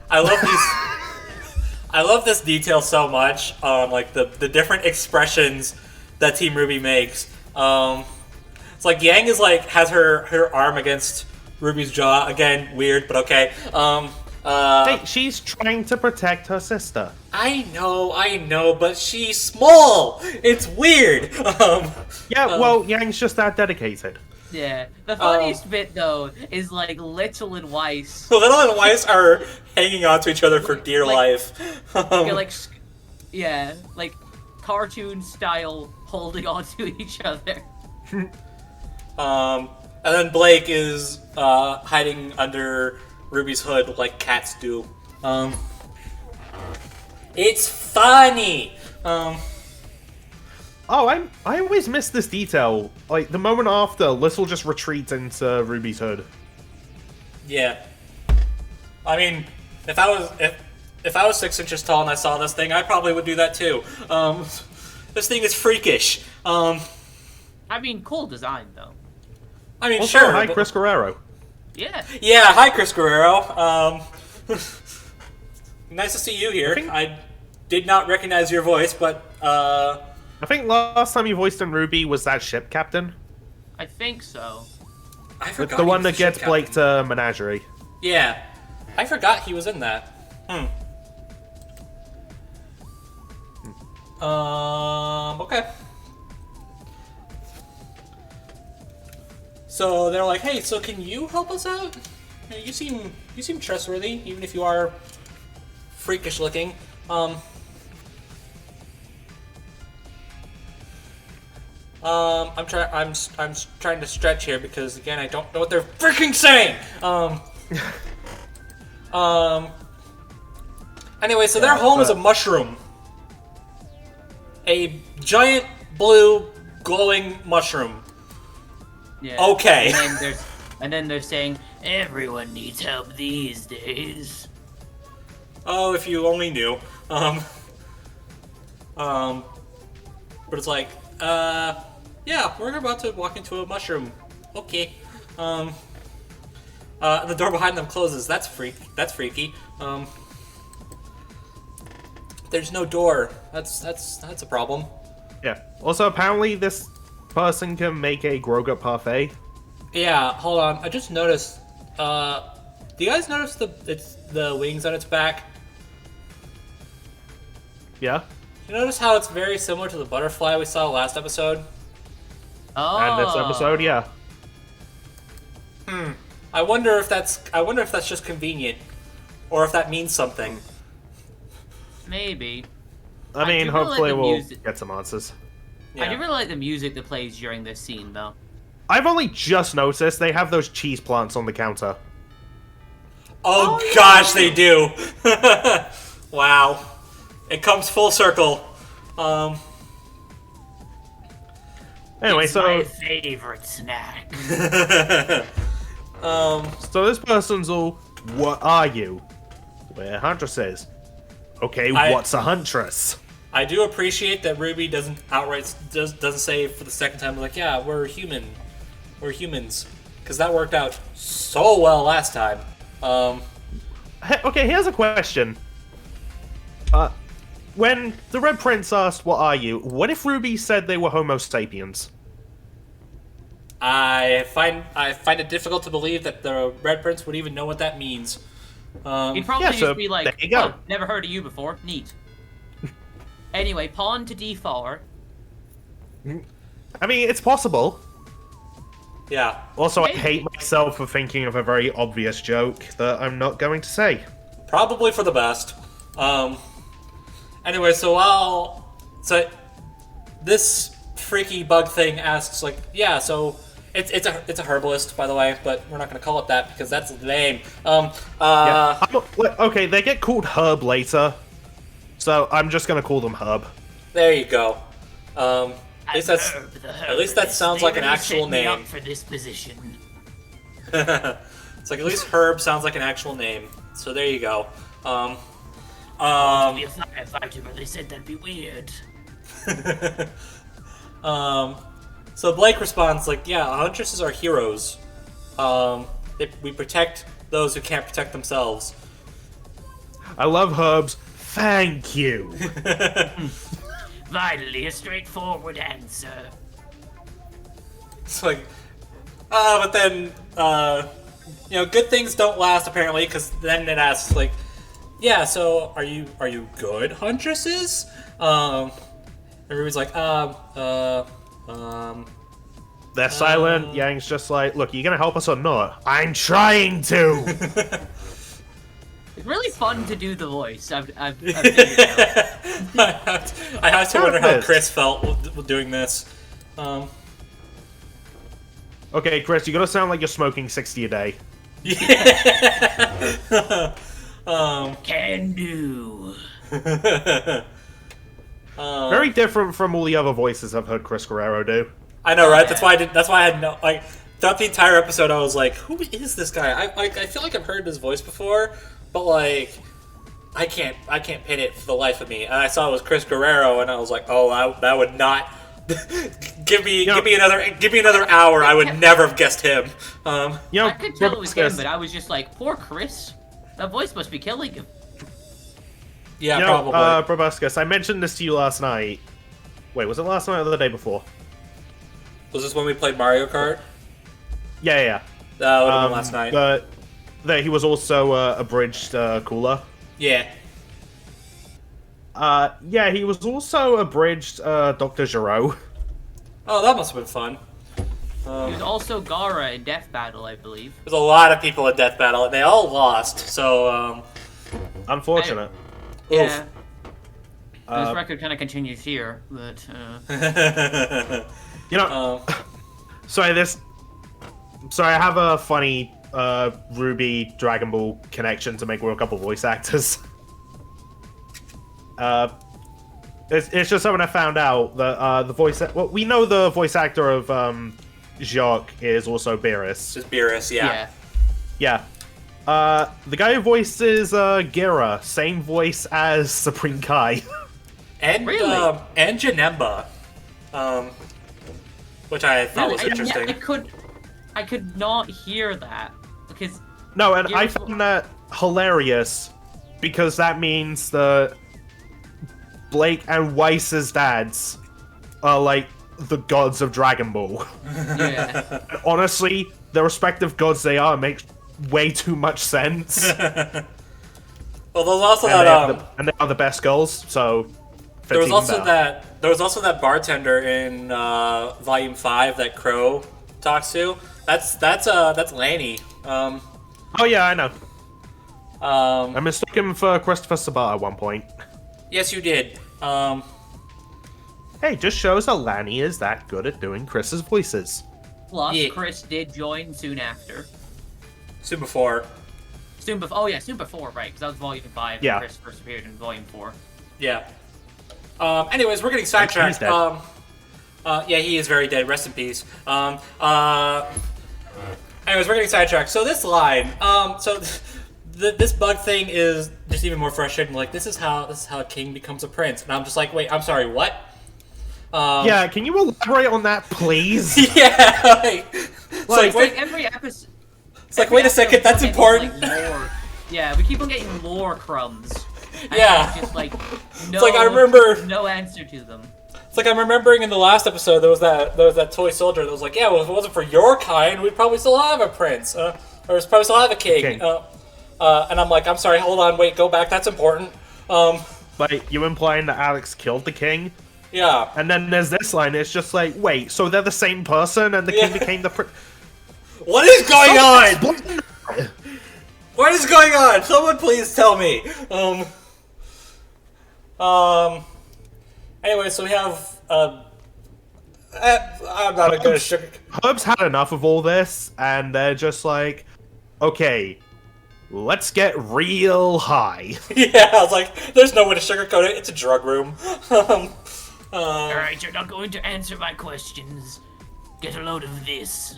I love these. I love this detail so much on like the different expressions that Team Ruby makes. It's like Yang is like has her arm against Ruby's jaw again. Weird, but okay. Hey, she's trying to protect her sister. I know, but she's small. It's weird. Yeah, well, Yang's just that dedicated. Yeah. The funniest bit, though, is, like, Little and Weiss. Little and Weiss are hanging on to each other for dear life. Yeah, like, cartoon style holding on to each other. And then Blake is hiding under Ruby's hood like cats do. It's funny. Oh, I always miss this detail. Like, the moment after, Little just retreats into Ruby's hood. Yeah. I mean, if I was 6 inches tall and I saw this thing, I probably would do that too. This thing is freakish. I mean, cool design, though. I mean, Also, sure. hi, but- Chris Guerrero. Yeah. Yeah, hi, Chris Guerrero. Nice to see you here. I did not recognize your voice, but I think last time you voiced in Ruby was that ship captain. I think so. I forgot The he one was that the ship gets Blake captain. to Menagerie. Yeah, I forgot he was in that. Okay. So they're like, "Hey, so can you help us out? You seem trustworthy, even if you are freakish looking." I'm trying to stretch here because again I don't know what they're freaking saying. Anyway, so their home is a mushroom. A giant blue glowing mushroom. Yeah. Okay. And then they're saying everyone needs help these days. Oh, if you only knew. But it's like, yeah, we're about to walk into a mushroom. Okay. The door behind them closes. That's freaky. There's no door. That's a problem. Yeah. Also, apparently this person can make a Grogut parfait. Yeah, hold on. I just noticed. Do you guys notice the wings on its back? Yeah. You notice how it's very similar to the butterfly we saw last episode? Oh. And this episode, yeah. I wonder if that's just convenient, or if that means something. Maybe. I mean, do really hopefully like the we'll music. get some answers. Yeah. I do really like the music that plays during this scene, though. I've only just noticed they have those cheese plants on the counter. Oh, Oh, gosh, yeah. they do. Wow, it comes full circle. Anyway, It's so my favorite snack. so this person's all, what are you? Where Huntress is. Okay, I- what's a Huntress? I do appreciate that RWBY doesn't say for the second time, like, yeah, we're humans, because that worked out so well last time. Okay, here's a question. When the Red Prince asked, what are you? What if RWBY said they were Homo sapiens? I find it difficult to believe that the Red Prince would even know what that means. He'd probably Yeah, just so be like, there you go. oh, never heard of you before. Neat. Anyway, pawn to d4. I mean, it's possible. Yeah. Also, I Maybe. hate myself for thinking of a very obvious joke that I'm not going to say. Probably for the best. Anyway, so this freaky bug thing asks, like, yeah, so it's a herbalist, by the way, but we're not gonna call it that because that's the name. Yeah. Okay, they get called Herb later, so I'm just going to call them Herb. There you go. At least that sounds like an actual name. Up for this position. It's like at least Herb sounds like an actual name. So there you go. Be a firefighter, but they said that'd be weird. So Blake responds like, yeah, Huntresses are heroes. We protect those who can't protect themselves. I love Herb's thank you. Finally, a straightforward answer. It's like, but then, good things don't last apparently, because then it asks like, yeah, so are you good, Huntresses? Everybody's like, They're silent. Yang's just like, look, are you gonna help us or not? I'm trying to. It's really fun to do the voice. I've figured it out. I have to wonder how Perfect. Chris felt with doing this. Okay, Chris, you gotta sound like you're smoking 60 a day. Can do. Very different from all the other voices I've heard Chris Guerrero do. I know, right? That's why I had no like. Throughout the entire episode, I was like, "Who is this guy?" I feel like I've heard his voice before, but like, I can't pin it for the life of me. And I saw it was Chris Guerrero, and I was like, "Oh, that would not." give me another hour. I would never have guessed him. You know, I could tell it was him, Brobuscus- but I was just like, poor Chris. That voice must be killing him. Yeah, you know, probably. Brobuscus, I mentioned this to you last night. Wait, was it last night or the day before? Was this when we played Mario Kart? Yeah. That would have been last night. But that he was also a bridged cooler. Yeah. Yeah, he was also a bridged Dr. Giro. Oh, that must have been fun. He was also Gara in Death Battle, I believe. There's a lot of people in Death Battle, and they all lost. So, Unfortunate. Yeah. This record kind of continues here, but You know, sorry, I have a funny RWBY Dragon Ball connection to make World Cup of voice actors. It's just something I found out that the voice. Well, we know the voice actor of Jacques is also Beerus. Just Beerus, yeah. Yeah. The guy who voices Gira, same voice as Supreme Kai. And Really? And Janemba, which I thought was Really? interesting. I could not hear that because No, and I Gira's- found that hilarious because that means that Blake and Weiss's dads are like the gods of Dragon Ball. yeah. And honestly, the respective gods they are makes way too much sense. Well, there's also And, that they are the best goals, so there was fits also even better. that bartender in Volume 5 that Crow talks to. That's Lanny. Oh yeah, I know. Um, I mistook him for Christopher Sabat at one point. yes, you did. Hey, just shows that Lanny is that good at doing Chris's voices. Plus, Yeah. Chris did join soon after. Soon before. Soon before. Oh yeah, soon before, right? Because that was Volume 5. Yeah. And Chris first appeared in Volume 4. Yeah. Anyways, we're getting sidetracked. dead. Yeah, he is very dead. Rest in peace. Anyways, we're getting sidetracked. So this line, this bug thing is just even more frustrating. Like, this is how a king becomes a prince, and I'm just like, wait, I'm sorry, what? Yeah, can you elaborate on that, please? Yeah. It's like, It's wait, like every episode. it's like, wait a second, that's important. Yeah, we keep on getting lore crumbs. And Yeah. it's just like no. like, I remember- no answer to them. It's like I'm remembering in the last episode there was that toy soldier that was like, yeah, well, if it wasn't for your kind, we'd probably still have a prince, or we'd probably still have a king. King. And I'm like, I'm sorry, hold on, wait, go back, that's important. Like, you implying that Alex killed the king? Yeah. And then there's this line, it's just like, wait, so they're the same person and the king Yeah. became the prince? What is going on? What is going on? Someone please tell me. Anyway, so we have I'm not gonna sugar. Herb's had enough of all this, and they're just like, okay, let's get real high. Yeah, I was like, there's no way to sugarcoat it. It's a drug room. Alright, you're not going to answer my questions. Get a load of this.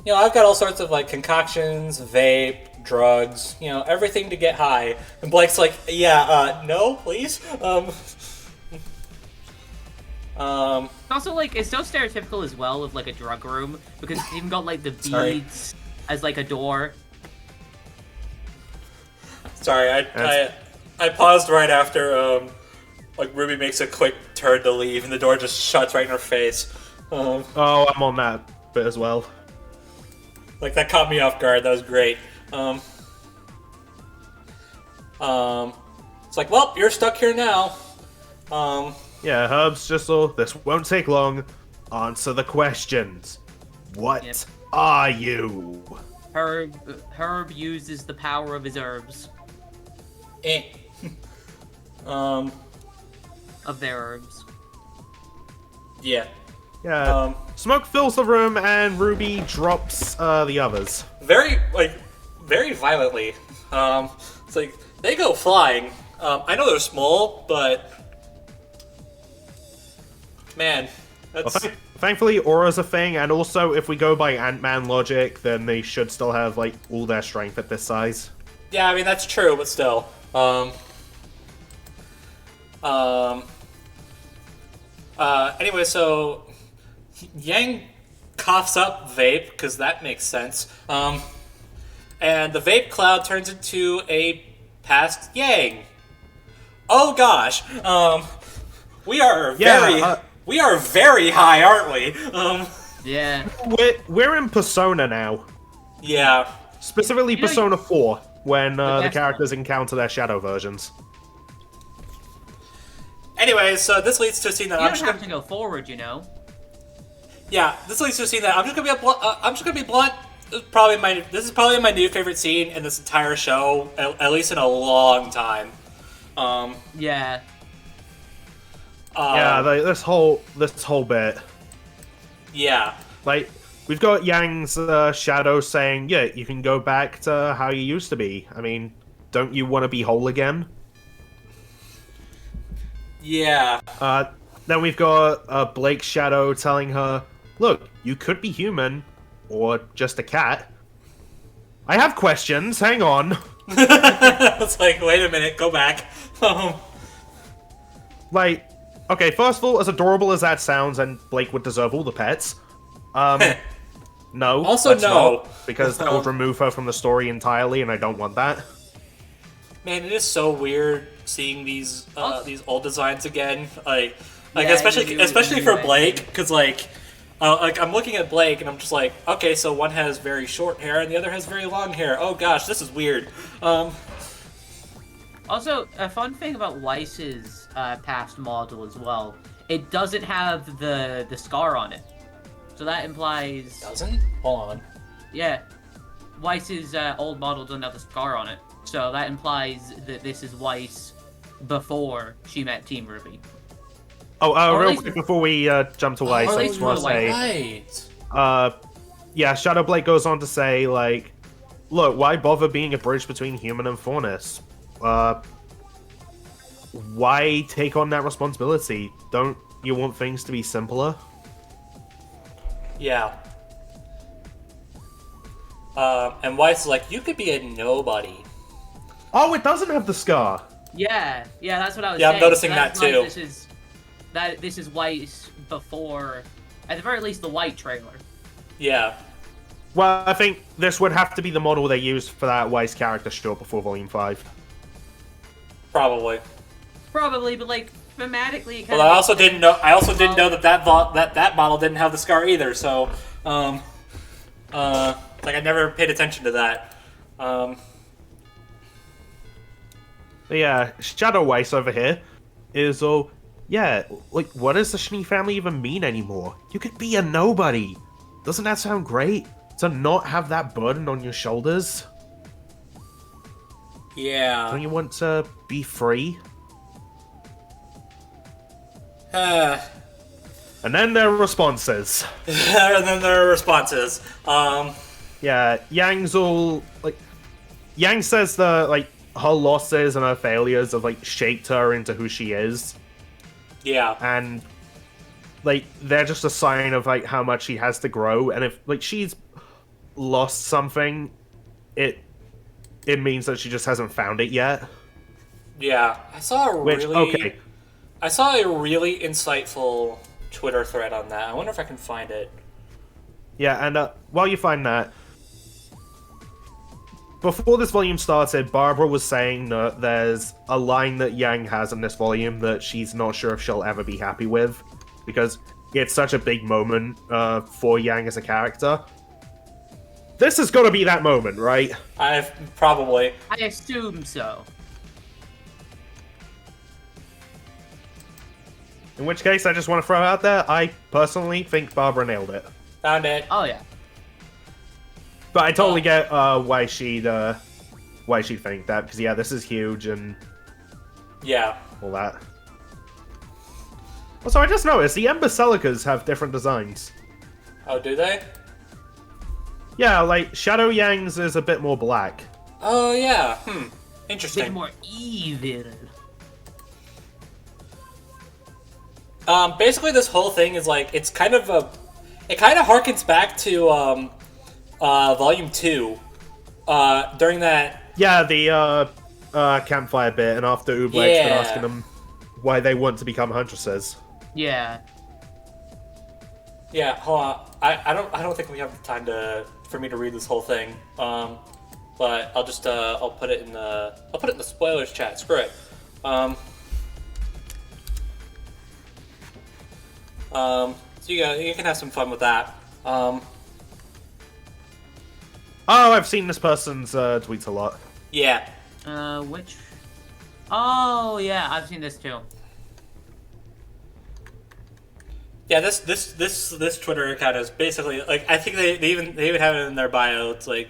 You know, I've got all sorts of like concoctions, vape, drugs, you know, everything to get high. And Blake's like, yeah, no, please. Also, like, it's so stereotypical as well of like a drug room because it's even got like the Sorry. beads as like a door. Sorry, I paused right after like Ruby makes a quick turn to leave and the door just shuts right in her face. Oh, I'm on that bit as well. Like that caught me off guard. That was great. It's like, well, you're stuck here now. Yeah, Herb's just all, this won't take long. Answer the questions. What Yep. are you? Herb uses the power of his herbs. Eh. Of their herbs. Yeah. Yeah. Smoke fills the room and Ruby drops the others. Very violently. It's like they go flying. I know they're small, but man, that's Thankfully, aura's a thing, and also if we go by Ant-Man logic, then they should still have like all their strength at this size. yeah. I mean that's true, but still. Anyway, so Yang coughs up vape because that makes sense. And the vape cloud turns into a past Yang. Oh gosh. We are we are very high, aren't we? Yeah. We're in Persona now. Yeah. Specifically You know, Persona 4, when the best characters encounter their shadow versions. Anyway, so this leads to a scene that You I'm don't just have gonna. to go forward, you know. Yeah, this leads to a scene that I'm just gonna be blunt. This is probably my new favorite scene in this entire show, at least in a long time. Yeah. Yeah, this whole bit. Yeah. Like, we've got Yang's shadow saying, yeah, you can go back to how you used to be. I mean, don't you want to be whole again? Yeah. Then we've got Blake's shadow telling her, look, you could be human, or just a cat. I have questions, hang on. It's like, wait a minute, go back. Like, okay, first of all, as adorable as that sounds, and Blake would deserve all the pets, no. Also that's no. not, because that would remove her from the story entirely, and I don't want that. Man, it is so weird seeing these old designs again. Like Yeah, especially you for mentioned. Blake, because like I'm looking at Blake and I'm just like, okay, so one has very short hair and the other has very long hair. Oh gosh, this is weird. Also, a fun thing about Weiss's past model as well, it doesn't have the scar on it. So that implies... Doesn't? Hold on. Yeah. Weiss's old model doesn't have the scar on it. So that implies that this is Weiss before she met Team RWBY. Oh, Or at real least- quick before we jump to Weiss, or at I least just want to for the say, Right. yeah, Shadow Blake goes on to say, like, look, why bother being a bridge between human and faunus? Why take on that responsibility? Don't you want things to be simpler? Yeah. And Weiss is like, you could be a nobody. Oh, it doesn't have the scar. Yeah, that's what I was Yeah, I'm saying. noticing So that implies too. This is Weiss before, at the very least, the white trailer. Yeah. Well, I think this would have to be the model they used for that Weiss character short before Volume 5. Probably. Probably, but like thematically, it kind Well, I of also didn't know. I also didn't know that model didn't have the scar either. So, like I never paid attention to that. But yeah, Shadow Weiss over here is all, yeah, like, what does the Schnee family even mean anymore? You could be a nobody. Doesn't that sound great? To not have that burden on your shoulders? Yeah. Don't you want to be free? And And then their responses. then there are responses. Yeah, Yang's all, like, Yang says that, like, her losses and her failures have, like, shaped her into who she is. Yeah. And, like, they're just a sign of, like, how much she has to grow. And if, like, she's lost something, it means that she just hasn't found it yet. Yeah. I saw a Which, really. okay. I saw a really insightful Twitter thread on that. I wonder if I can find it. Yeah, and while you find that, before this volume started, Barbara was saying that there's a line that Yang has in this volume that she's not sure if she'll ever be happy with, because it's such a big moment for Yang as a character. This is gonna be that moment, right? I've probably. I assume so. In which case, I just want to throw out there, I personally think Barbara nailed it. Found it. Oh yeah. But I totally get why she'd think that, because yeah, this is huge and Yeah. all that. Also, I just noticed the Emberselicas have different designs. Oh, do they? Yeah, like Shadow Yang's is a bit more black. Oh, yeah. A bit Interesting. more evil. Basically, this whole thing is like it kind of harkens back to Volume 2. During that. Yeah, the campfire bit, and after Ublake's been Yeah. asking them why they want to become Huntresses. Yeah. Yeah, hold on. I don't think we have the time for me to read this whole thing. But I'll just I'll put it in the spoilers chat. Screw it. So you can have some fun with that. Oh, I've seen this person's tweets a lot. Yeah. Which? Oh yeah, I've seen this too. Yeah, this Twitter account is basically like I think they even have it in their bio. It's like,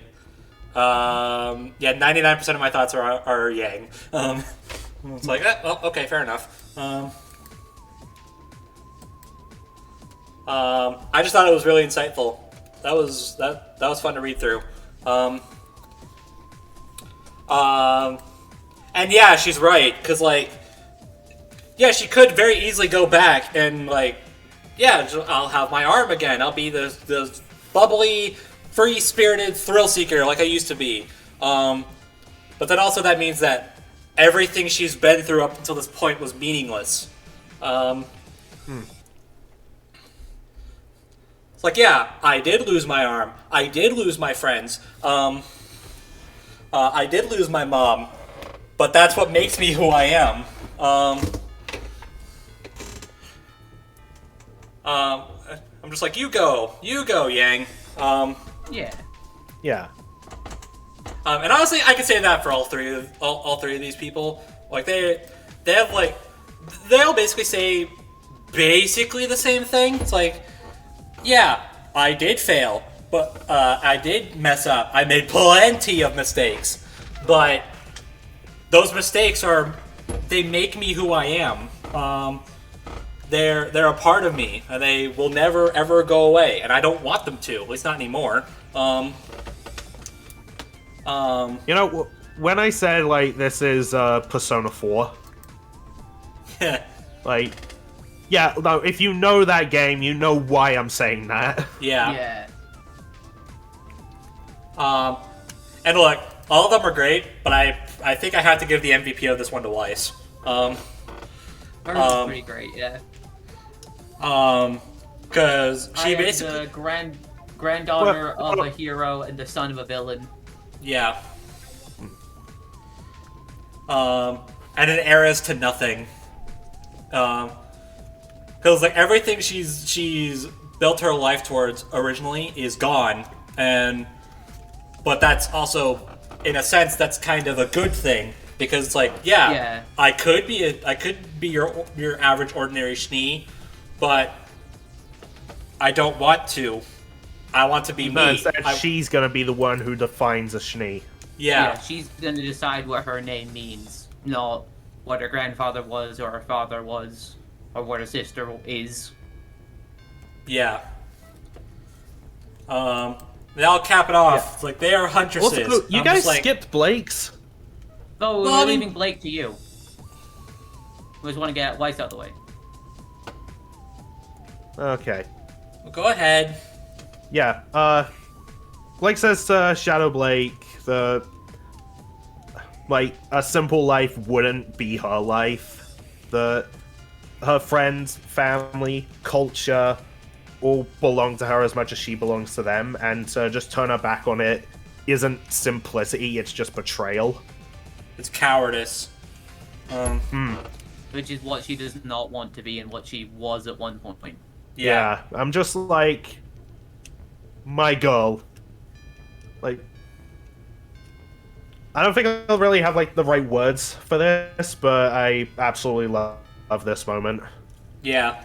yeah, 99% of my thoughts are Yang. It's like, well, okay, fair enough. I just thought it was really insightful. was fun to read through. And yeah, she's right, because, like, yeah, she could very easily go back and, like, yeah, I'll have my arm again. I'll be the bubbly, free-spirited thrill seeker like I used to be. But then also that means that everything she's been through up until this point was meaningless. It's like, yeah, I did lose my arm. I did lose my friends. I did lose my mom. But that's what makes me who I am. I'm just like, you go, Yang. Yeah. Yeah. And honestly, I can say that for all three of these people. Like they have like, they'll basically say basically the same thing. It's like, yeah, I did fail, but I did mess up. I made plenty of mistakes, but those mistakes they make me who I am. They're a part of me, and they will never ever go away. And I don't want them to, at least not anymore. You know, when I said, like, this is Persona 4, like, yeah, no, if you know that game, you know why I'm saying that. Yeah. And look, all of them are great, but I think I have to give the MVP of this one to Weiss. Hers is pretty great, yeah. Because she basically the granddaughter of a hero and the son of a villain. Yeah. And an heiress to nothing. Because like everything she's built her life towards originally is gone, but that's also, in a sense, that's kind of a good thing, because it's like, yeah. I could be your average ordinary Schnee, but I don't want to. I want to be me. Instead, she's gonna be the one who defines a Schnee. Yeah, she's gonna decide what her name means, not what her grandfather was, or her father was, or what her sister is. Yeah. They all cap it off. Yeah. It's like, they are Huntresses. Also, you guys skipped Blake's. Oh, we're leaving Blake to you. We just want to get Weiss out of the way. Okay. Well, go ahead. Yeah, Blake says to Shadow Blake that, like, a simple life wouldn't be her life. That her friends, family, culture all belong to her as much as she belongs to them, and to just turn her back on it isn't simplicity, it's just betrayal. It's cowardice. Which is what she does not want to be and what she was at one point. Yeah, I'm just like, my girl. Like, I don't think I'll really have, like, the right words for this, but I absolutely love this moment. Yeah.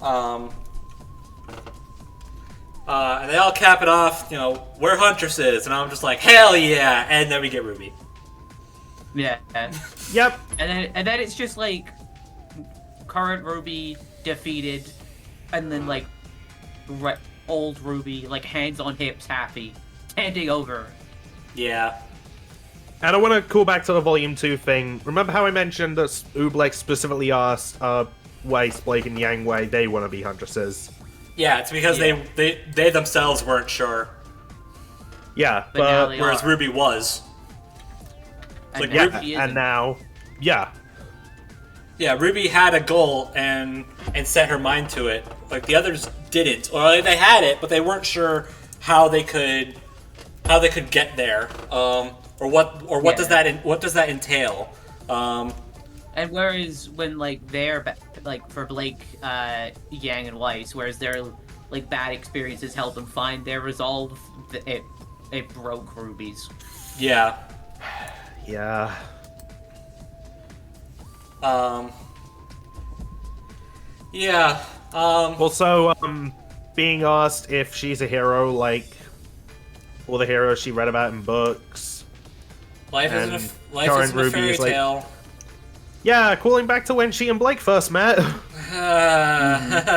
And they all cap it off, you know, we're Huntresses, and I'm just like, hell yeah! And then we get RWBY. Yeah. Yep. And then it's just like current RWBY defeated, and then like old RWBY, like hands on hips, happy, standing over. Yeah. And I want to call back to the Volume 2 thing. Remember how I mentioned that Oobleck specifically asked Weiss, Blake, and Yang why they want to be Huntresses? Yeah, it's because they themselves weren't sure. Yeah, but whereas RWBY was. And like, now now, yeah. Yeah, RWBY had a goal and set her mind to it. Like, the others didn't. Or they had it, but they weren't sure how they could get there. Or what does that entail? And whereas when like for Blake, Yang, and Weiss, whereas their like bad experiences helped them find their resolve, it broke RWBY's. Yeah. Yeah. Yeah. Also, being asked if she's a hero, like all the heroes she read about in books. Life isn't a fairy tale. Yeah, calling back to when she and Blake first met. I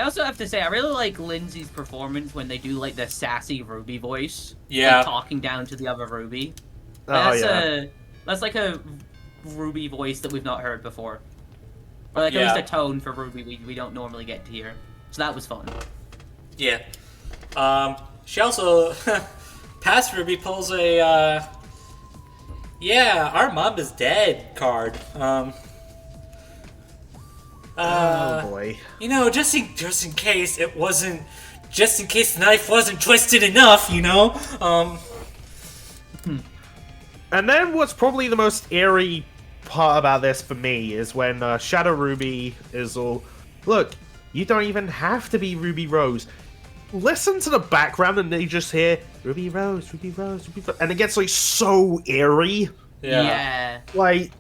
also have to say, I really like Lindsay's performance when they do like the sassy Ruby voice. Yeah. Like, talking down to the other Ruby. Oh, That's like a Ruby voice that we've not heard before. Or like at least a tone for Ruby we don't normally get to hear. So that was fun. Yeah. She also, past Ruby pulls a, yeah, our mom is dead card. Oh boy. You know, just in case it wasn't, just in case the knife wasn't twisted enough, you know? And then what's probably the most eerie part about this for me is when Shadow Ruby is all, look, you don't even have to be Ruby Rose. Listen to the background and they just hear Ruby Rose, Ruby Rose, Ruby Rose, and it gets like so eerie. Yeah. Like,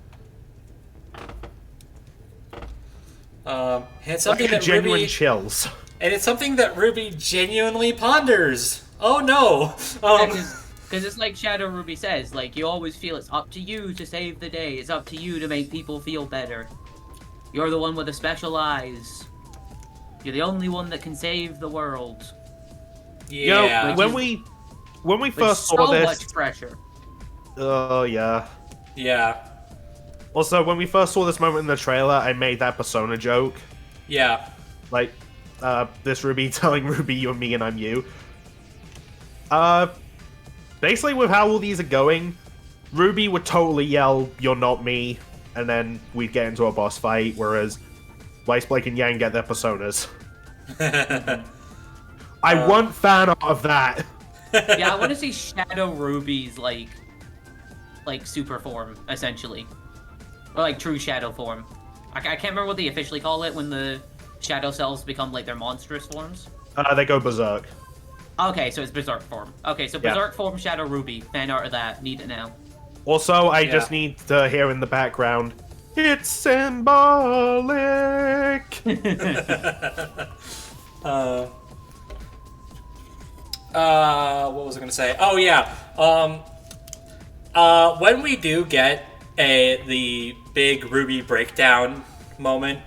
And it's something like that genuine Ruby, chills. and it's something that Ruby genuinely ponders. Oh no. Because it's like Shadow Ruby says, like, you always feel it's up to you to save the day. It's up to you to make people feel better. You're the one with the special eyes. You're the only one that can save the world. Yeah. You know, when we first saw so this, much pressure. oh yeah. Yeah. Also, when we first saw this moment in the trailer, I made that Persona joke. Yeah. Like, this Ruby telling Ruby, you're me and I'm you. Basically, with how all these are going, Ruby would totally yell, you're not me, and then we'd get into a boss fight, whereas Weiss, Blake, and Yang get their Personas. I want fan art of that. Yeah, I want to see Shadow Ruby's, like super form, essentially. Or, like, true shadow form. I can't remember what they officially call it when the shadow cells become, like, their monstrous forms. They go berserk. Okay, so it's Berserk form. Okay, so Berserk form Shadow Ruby. Fan art of that. Need it now. Also, I just need to hear in the background, it's symbolic! What was I gonna say? Oh yeah. When we do get the big Ruby breakdown moment,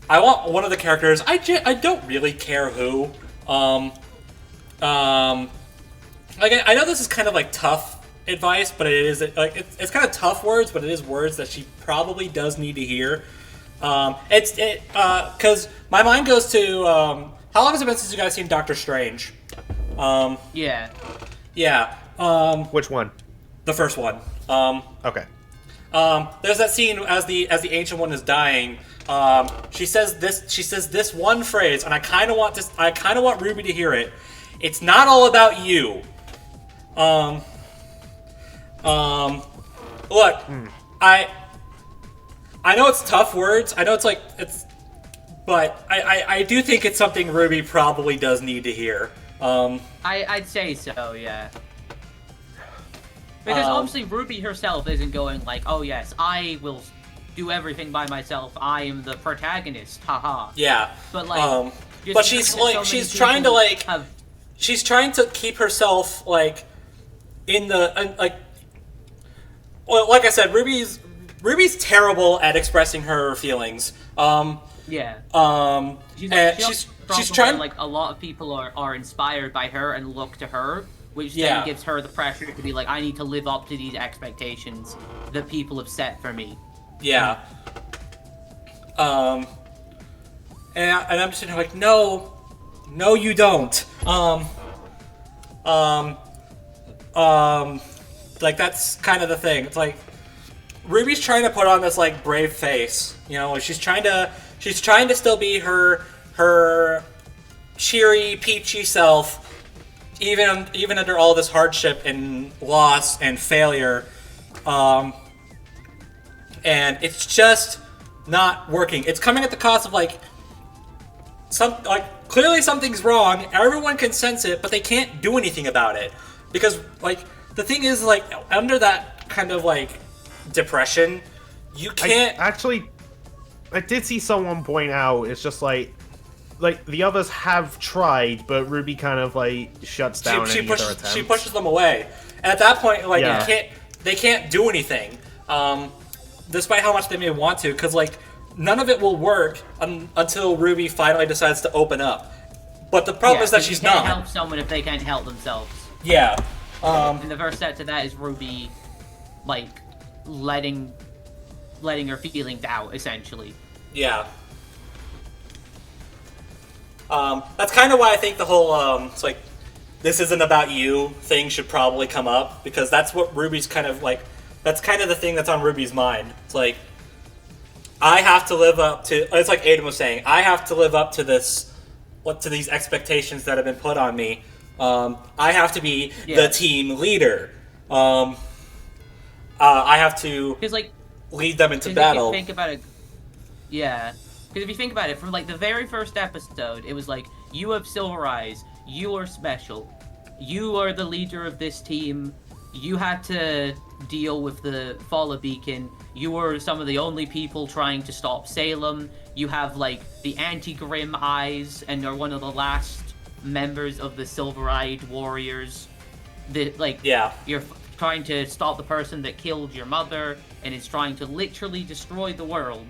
I want one of the characters. I don't really care who. Like I know this is kind of like tough advice, but it is like it's kind of tough words, but it is words that she probably does need to hear. Because my mind goes to how long has it been since you guys seen Doctor Strange? Yeah. Yeah. Which one? The first one. Okay. There's that scene as the Ancient One is dying. She says this one phrase, and I kind of want Ruby to hear it. It's not all about you. Look, I know it's tough words. I know but I do think it's something Ruby probably does need to hear. I'd say so, yeah. Because obviously Ruby herself isn't going like, oh yes, I will do everything by myself. I am the protagonist, haha. Yeah. But like, but she's like, she's trying to like, she's trying to keep herself like in the like. Well, like I said, Ruby's terrible at expressing her feelings. Yeah. She's trying. Like a lot of people are inspired by her and look to her, which then gives her the pressure to be like, I need to live up to these expectations that people have set for me. Yeah. And I'm just sitting here like, no, you don't. Like that's kind of the thing. It's like Ruby's trying to put on this like brave face, you know. She's trying to still be her cheery, peachy self, even under all this hardship and loss and failure. And it's just not working. It's coming at the cost of clearly something's wrong. Everyone can sense it, but they can't do anything about it because like the thing is like under that kind of like depression, you can't. I did see someone point out it's just like the others have tried, but Ruby kind of like shuts down any of their attempts. She pushes them away, and at that point, like they can't do anything. despite how much they may want to, because like none of it will work until RWBY finally decides to open up. But the problem is that she's not. You not. can't help someone if they can't help themselves. Yeah. And the first step to that is RWBY, like, letting her feelings out, essentially. Yeah. That's kind of why I think the whole, it's like, this isn't about you thing should probably come up, because that's what RWBY's kind of like, that's kind of the thing that's on RWBY's mind. It's like, I have to live up to, it's like Aidan was saying, I have to live up to to these expectations that have been put on me. I have to be the team leader. I have to like, lead them into battle. If you think about it, yeah. Because if you think about it, from like the very first episode, it was like, you have silver eyes, you are special, you are the leader of this team, you had to deal with the fall of Beacon, you were some of the only people trying to stop Salem, you have like the anti-Grim eyes and are one of the last members of the Silver-Eyed Warriors. You're trying to stop the person that killed your mother and is trying to literally destroy the world.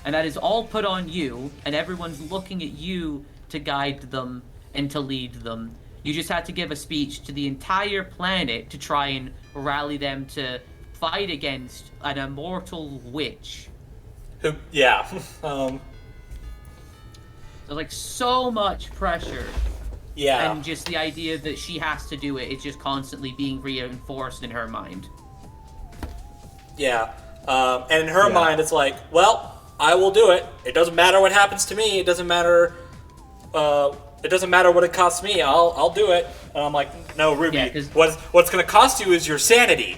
And that is all put on you, and everyone's looking at you to guide them and to lead them. You just had to give a speech to the entire planet to try and rally them to fight against an immortal witch. Yeah. There's like so much pressure. Yeah. And just the idea that she has to do it is just constantly being reinforced in her mind. Yeah. And in her mind, it's like, well, I will do it. It doesn't matter what happens to me. It doesn't matter. It doesn't matter what it costs me. I'll do it. And I'm like, no, RWBY. What's going to cost you is your sanity.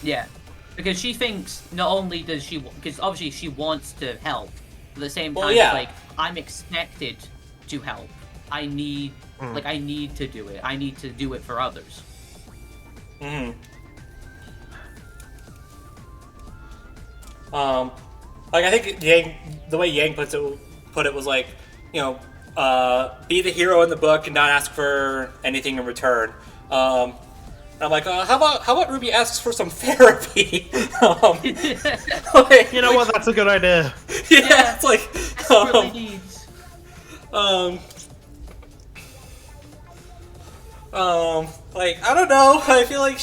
Yeah, because she thinks not only does she, because obviously she wants to help, but at the same time, it's like, I'm expected to help. I need to do it. I need to do it for others. Mm-hmm. Like I think the way Yang put it was like, you know, be the hero in the book and not ask for anything in return. And I'm like, how about RWBY asks for some therapy? You know what? That's a good idea. Yeah, it's like, like I don't know. I feel like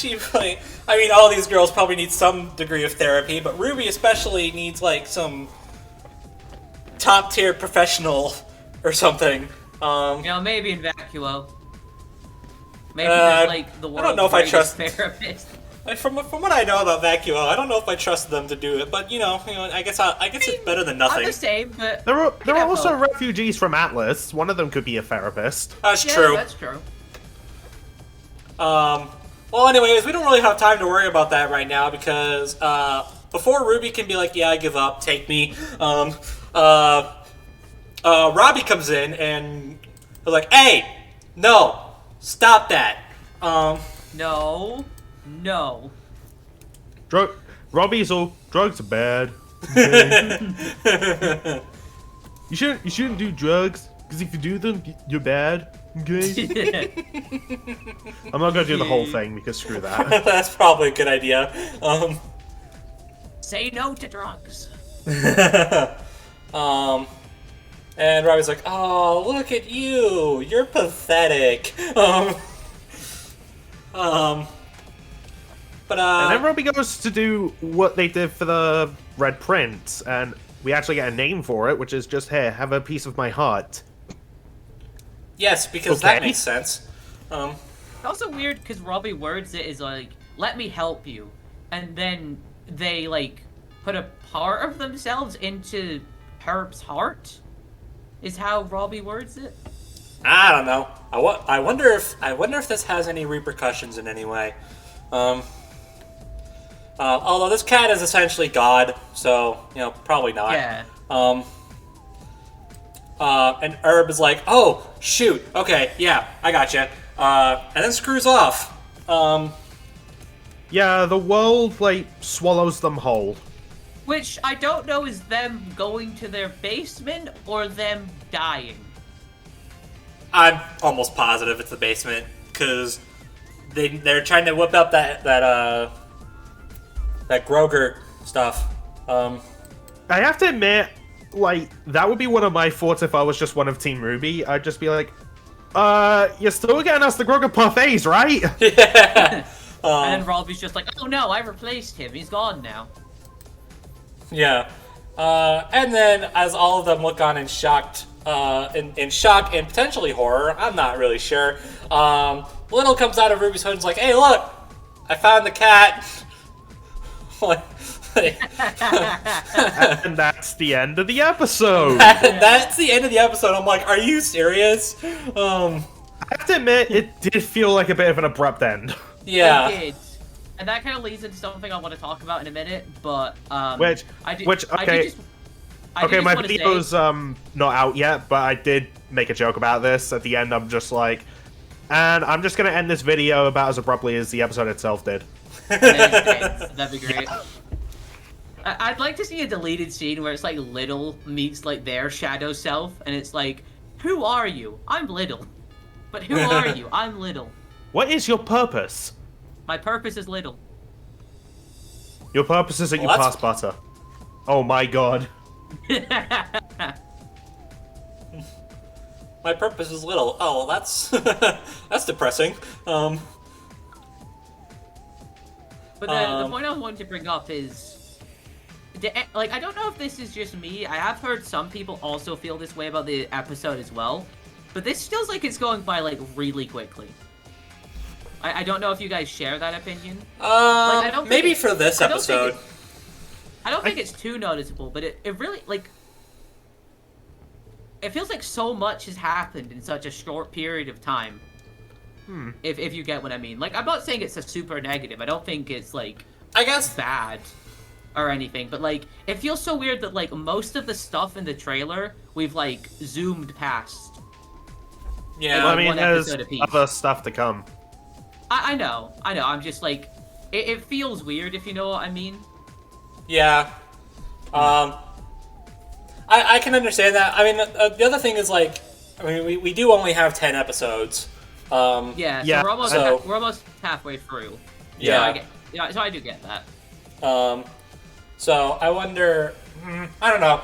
I mean, all these girls probably need some degree of therapy, but RWBY especially needs like some top tier professional or something. Maybe in Vacuo. Maybe there's like the world's greatest therapist. From what I know about Vacuo, I don't know if I trust them to do it, but I guess it's better than nothing. I'm the same, but there are also refugees from Atlas. One of them could be a therapist. That's true. That's true. Well, anyways, we don't really have time to worry about that right now because before RWBY can be like, yeah, I give up, take me. Robbie comes in and they're like, hey, no, stop that. No. Robbie's all drugs are bad. Okay. You shouldn't do drugs because if you do them, you're bad. Okay. I'm not gonna do the whole thing because screw that. That's probably a good idea. Say no to drugs. And Robbie's like, oh, look at you. You're pathetic. But and then RWBY goes to do what they did for the Red Prince, and we actually get a name for it, which is just, here, have a piece of my heart. Yes, because that makes sense. It's also weird because RWBY words it as like, let me help you. And then they like put a part of themselves into Herb's heart? Is how RWBY words it? I don't know. I wonder if this has any repercussions in any way. Although this cat is essentially God, so probably not. Yeah. And Herb is like, oh shoot, okay, yeah, I gotcha. And then screws off. Yeah, the world swallows them whole. Which I don't know is them going to their basement or them dying. I'm almost positive it's the basement because they're trying to whip up that Groger stuff. I have to admit, like, that would be one of my thoughts if I was just one of Team RWBY. I'd just be like, you're still getting us the Grogu parfaits, right? Yeah. And then Robbie's just like, oh no, I replaced him. He's gone now. Yeah. And then as all of them look on in shocked, in shock and potentially horror, I'm not really sure. Little comes out of Ruby's hood and is like, hey, look, I found the cat. And that's the end of the episode. That's the end of the episode. I'm like, are you serious? I have to admit, it did feel like a bit of an abrupt end. Yeah. It did. And that kind of leads into something I want to talk about in a minute, but Okay, my wanna video's say- not out yet, but I did make a joke about this. At the end, I'm just like, and I'm just gonna end this video about as abruptly as the episode itself did. That'd be great. I'd like to see a deleted scene where it's like Little meets like their shadow self, and it's like, who are you? I'm Little. But who are you? I'm Little. What is your purpose? My purpose is Little. Your purpose is that you Well, pass butter. Oh my god. My purpose is little. Oh, well, that's that's depressing. But the point I wanted to bring up is, like, I don't know if this is just me. I have heard some people also feel this way about the episode as well. But this feels like it's going by, like, really quickly. I don't know if you guys share that opinion. I don't maybe think for this episode. I don't think it's too noticeable, but it really, like... It feels like so much has happened in such a short period of time. If you get what I mean. Like, I'm not saying it's a super negative. I don't think it's, like... I guess bad or anything, but, like, it feels so weird that, like, most of the stuff in the trailer, we've, like, zoomed past. Yeah. Well, I mean, one there's episode apiece. other stuff to come. I know. I'm just, like... It feels weird, if you know what I mean. Yeah. I can understand that. I mean, the other thing is, like, I mean, we do only have 10 episodes. Yeah, Yeah, so we're almost halfway through. Yeah. So I do get that. So I wonder. I don't know.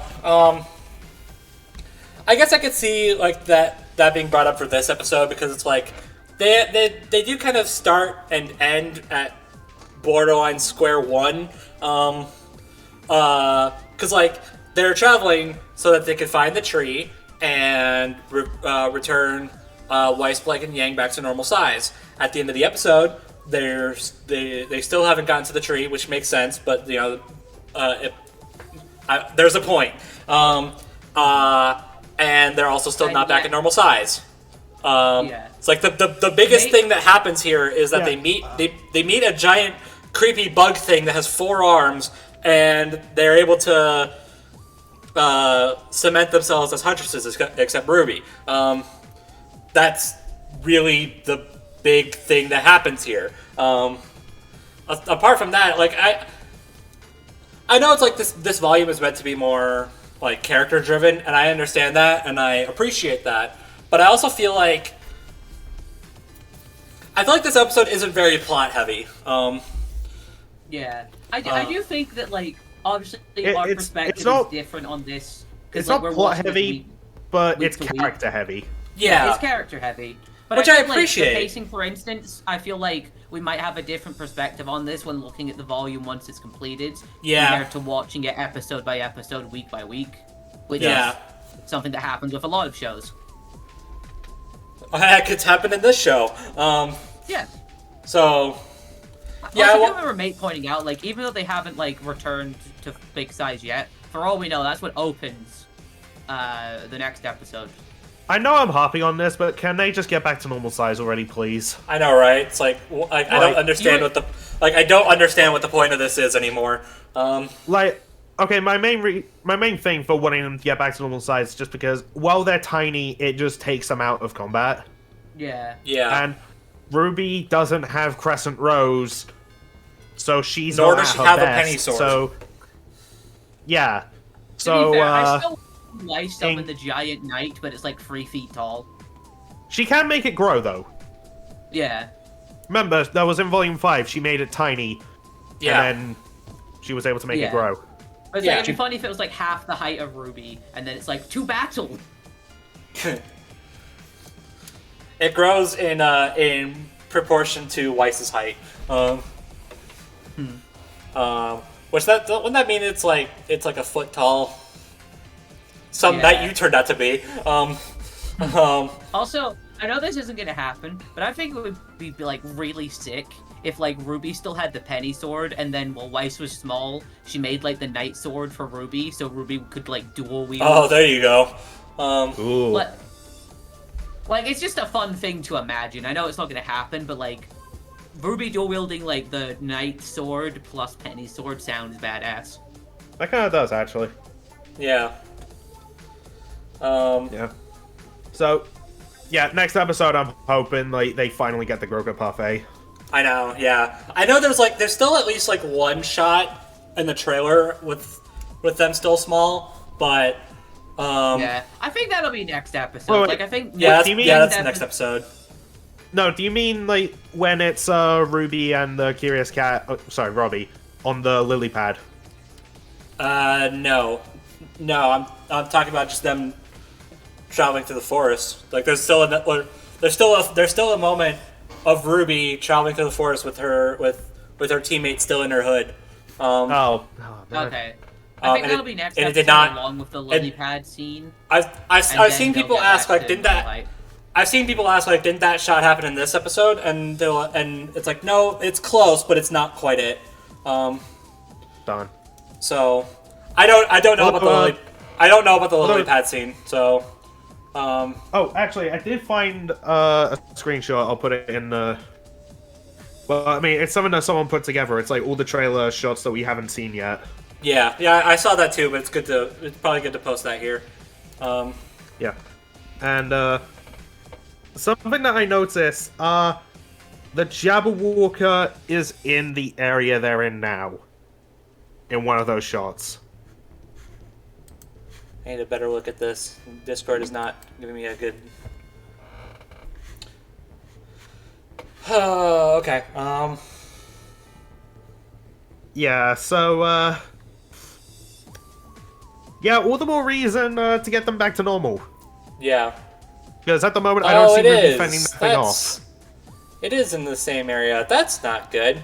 I guess I could see like that being brought up for this episode because it's like they do kind of start and end at borderline square one. Because like they're traveling so that they can find the tree and return Weiss, Blake, and Yang back to normal size. At the end of the episode, they still haven't gotten to the tree, which makes sense. But you know, there's a point. And they're also still not back at normal size. It's like the biggest thing that happens here is that they meet a giant creepy bug thing that has 4 arms, and they're able to cement themselves as Huntresses, except Ruby. That's really the big thing that happens here. Apart from that, like I know it's like this volume is meant to be more like character driven, and I understand that, and I appreciate that. But I also feel like this episode isn't very plot heavy. Yeah, I do think that like obviously our perspective not, is different on this it's because like, not we're plot watching this heavy, but week it's to week. character heavy. Yeah, it's character heavy. But Which I I think, appreciate. Like, the pacing, for instance, I feel like we might have a different perspective on this when looking at the volume once it's completed. Yeah. Compared to watching it episode by episode, week by week. Which is something that happens with a lot of shows. Heck, it's happened in this show. Yeah. So, Yeah, yeah, I well, remember Mate pointing out, like, even though they haven't, like, returned to big size yet, for all we know, that's what opens the next episode. I know I'm harping on this, but can they just get back to normal size already, please? I know, right? It's like I don't understand I don't understand what the point of this is anymore. Like, okay, my main thing for wanting them to get back to normal size is just because while they're tiny, it just takes them out of combat. Yeah. Yeah. And Ruby doesn't have Crescent Rose, so she's Nor not does at she her have a best, penny sword. So, yeah. To So, be fair, I still like summon the giant knight, but it's like 3 feet tall. she can make it grow, though. Yeah. Remember, that was in Volume 5, she made it tiny. Yeah. And then She was able to make it Yeah. grow. But it's Yeah. like, it'd be funny if it was like half the height of RWBY, and then it's like, to battle! It grows in proportion to Weiss's height. Wouldn't that mean it's like a foot tall? Something that you turned out to be. Also, I know this isn't gonna happen, but I think it would be like really sick if like RWBY still had the penny sword, and then while Weiss was small, she made like the knight sword for RWBY, so RWBY could like dual wield. Oh, there you go. Ooh. But, like, it's just a fun thing to imagine. I know it's not gonna happen, but like, RWBY dual wielding like the knight sword plus penny sword sounds badass. That kind of does, actually. Yeah. Yeah. So, yeah, next episode, I'm hoping like they finally get the Grogu parfait. I know. Yeah. I know. There's still at least like one shot in the trailer with them still small, but. Yeah, I think that'll be next episode. Wait, wait. Like, I think. Yeah, do you mean that's the next episode. No, do you mean like when it's RWBY and the Curious Cat? Oh, sorry, Robbie on the lily pad. No, I'm talking about just them traveling through the forest. Like there's still a moment of RWBY traveling through the forest with her teammate still in her hood. Man. Okay. I think and that'll it- be next and it episode did not- along with the lily pad scene. I've seen people ask like, didn't that? I've seen people ask like, didn't that shot happen in this episode? And it's like, no, it's close, but it's not quite it. Done. So I don't know about the lily pad scene. So. Oh, actually, I did find a screenshot. I'll put it in the. Well, I mean, it's something that someone put together. It's like all the trailer shots that we haven't seen yet. Yeah, I saw that too, but it's probably good to post that here. Yeah, and something that I noticed, the Jabberwocker is in the area they're in now. In one of those shots. I need a better look at this. Discord is not giving me a good. Okay. Yeah. So. Yeah, all the more reason to get them back to normal. Yeah. Because at the moment, I don't seem to be defending that thing off. It is in the same area. That's not good.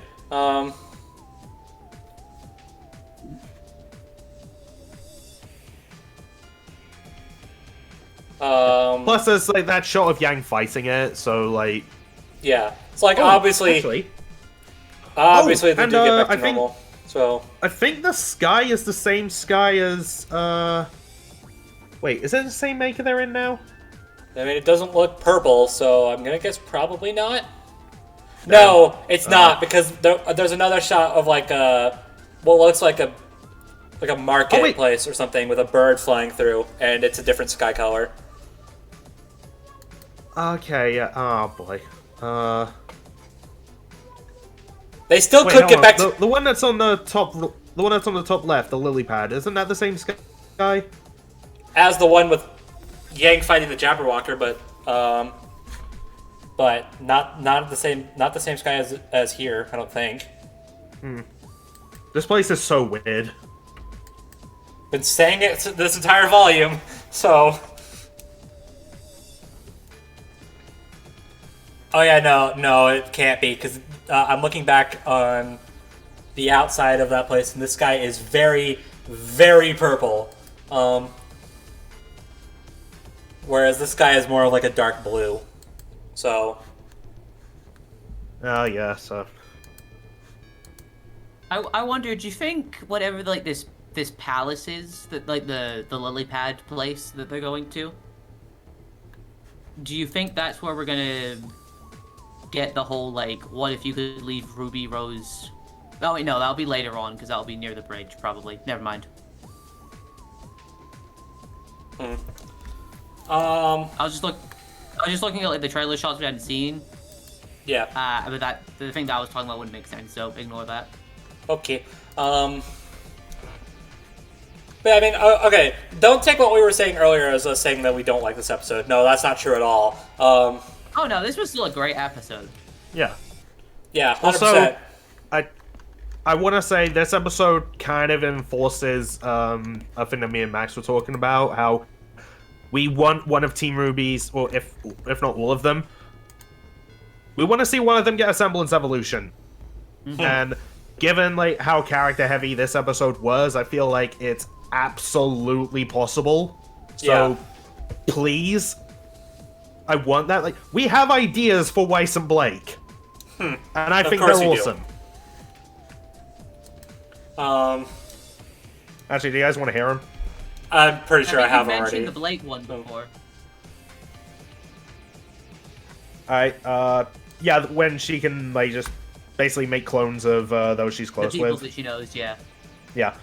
Plus, there's like that shot of Yang fighting it, so like. Yeah, it's like obviously they do get back to normal. So I think the sky is the same sky as. Wait, is it the same maker they're in now? I mean, it doesn't look purple, so I'm gonna guess probably not. No, it's not, because there's another shot of like what looks like a marketplace or something with a bird flying through, and it's a different sky color. Okay, yeah. Oh boy. They still Wait, could get back to the one that's on the top. The one that's on the top left, the lily pad. Isn't that the same sky? as the one with Yang fighting the Jabberwocker, but not the same sky as here. I don't think. This place is so weird. Been saying it this entire volume, so. Oh yeah, no, it can't be, because I'm looking back on the outside of that place, and this sky is very, very purple. Whereas this sky is more of like a dark blue. So. Oh yeah, so. I wonder, do you think whatever like this palace is, that like the lily pad place that they're going to, do you think that's where we're gonna get the whole like, what if you could leave Ruby Rose? Oh wait, no, that'll be later on, because that'll be near the bridge probably. Never mind. I was just looking at like the trailer shots we hadn't seen. Yeah. But the thing that I was talking about wouldn't make sense, so ignore that. Okay. But I mean, okay. Don't take what we were saying earlier as us saying that we don't like this episode. No, that's not true at all. Oh no, this was still a great episode. Yeah. Yeah, 100%. Also, I want to say this episode kind of enforces a thing that me and Max were talking about, how we want one of Team RWBY's, or if not all of them, we want to see one of them get a semblance evolution. And given like how character heavy this episode was, I feel like it's absolutely possible. So please, I want that. Like, we have ideas for Weiss and Blake, and I think they're awesome. Actually, do you guys want to hear them? I'm pretty sure I have already. You mentioned the Blake one before. Alright, yeah, when she can, like, just basically make clones of those she's close with. The people that she knows, yeah. Yeah.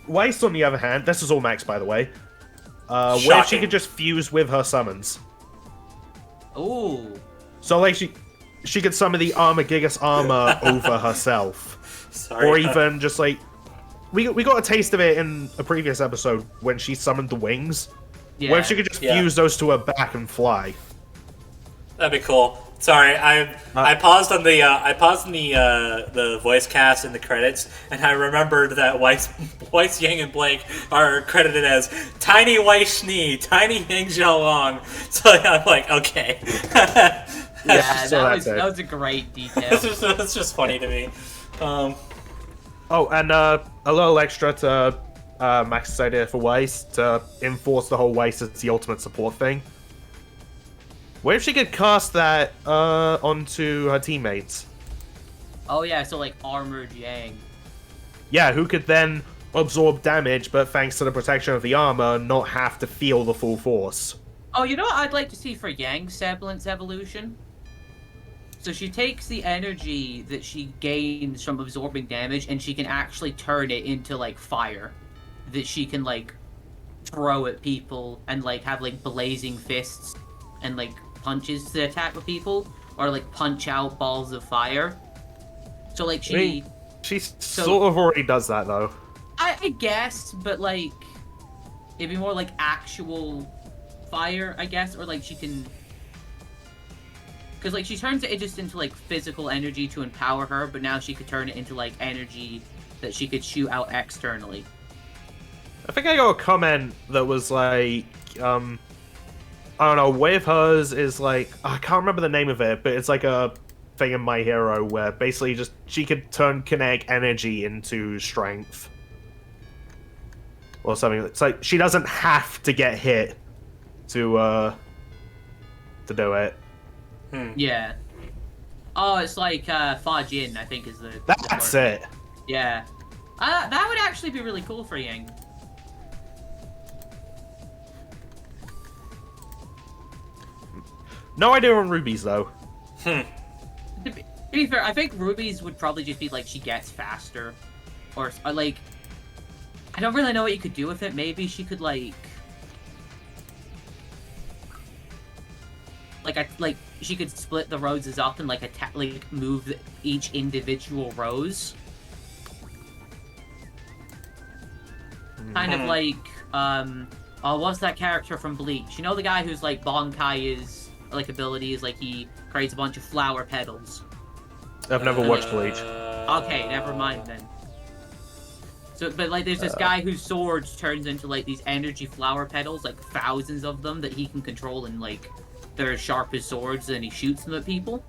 Weiss, on the other hand, this is all Max, by the way, where she could just fuse with her summons. Ooh. So, like, she could summon the Armagigas armor over herself. Sorry. Or even just, like, we got a taste of it in a previous episode when she summoned the wings. Yeah. Where she could just fuse those to her back and fly. That'd be cool. Sorry, I paused on the voice cast in the credits, and I remembered that Weiss, Yang, and Blake are credited as Tiny Weiss Schnee, Tiny Yang Xiaolong. So I'm like, okay. Yeah, that was a great detail. It's just funny to me. Oh, and a little extra to Max's idea for Weiss to enforce the whole Weiss as the ultimate support thing. What if she could cast that onto her teammates? Oh yeah, so like armored Yang. Yeah, who could then absorb damage, but thanks to the protection of the armor, not have to feel the full force. Oh, you know what I'd like to see for Yang's semblance evolution? So she takes the energy that she gains from absorbing damage, and she can actually turn it into, like, fire. That she can, like, throw at people, and, like, have, like, blazing fists, and, like, punches to attack with people, or, like, punch out balls of fire. So, like, she sort of already does that, though. I guess, but, like, it'd be more, like, actual fire, I guess, or, like, she can... Because, like, she turns it just into, like, physical energy to empower her, but now she could turn it into, like, energy that she could shoot out externally. I think I got a comment that was, like, I don't know, with hers is, like, I can't remember the name of it, but it's, like, a thing in My Hero where basically just she could turn kinetic energy into strength. Or something. It's like, she doesn't have to get hit to do it. Yeah. Oh, it's like Fa Jin, I think is the... That's it. Yeah. That would actually be really cool for Yang. No idea on RWBY's, though. To be fair, I think RWBY's would probably just be like she gets faster. Or like... I don't really know what you could do with it. Maybe she could like... Like she could split the roses up and like attack, like move each individual rose. Kind of like oh, what's that character from Bleach? You know the guy who's like Bankai's like abilities, like he creates a bunch of flower petals. I've never watched Bleach. Okay, never mind then. So, but like there's this guy whose sword turns into like these energy flower petals, like thousands of them that he can control and like they're as sharp as swords, and he shoots them at people.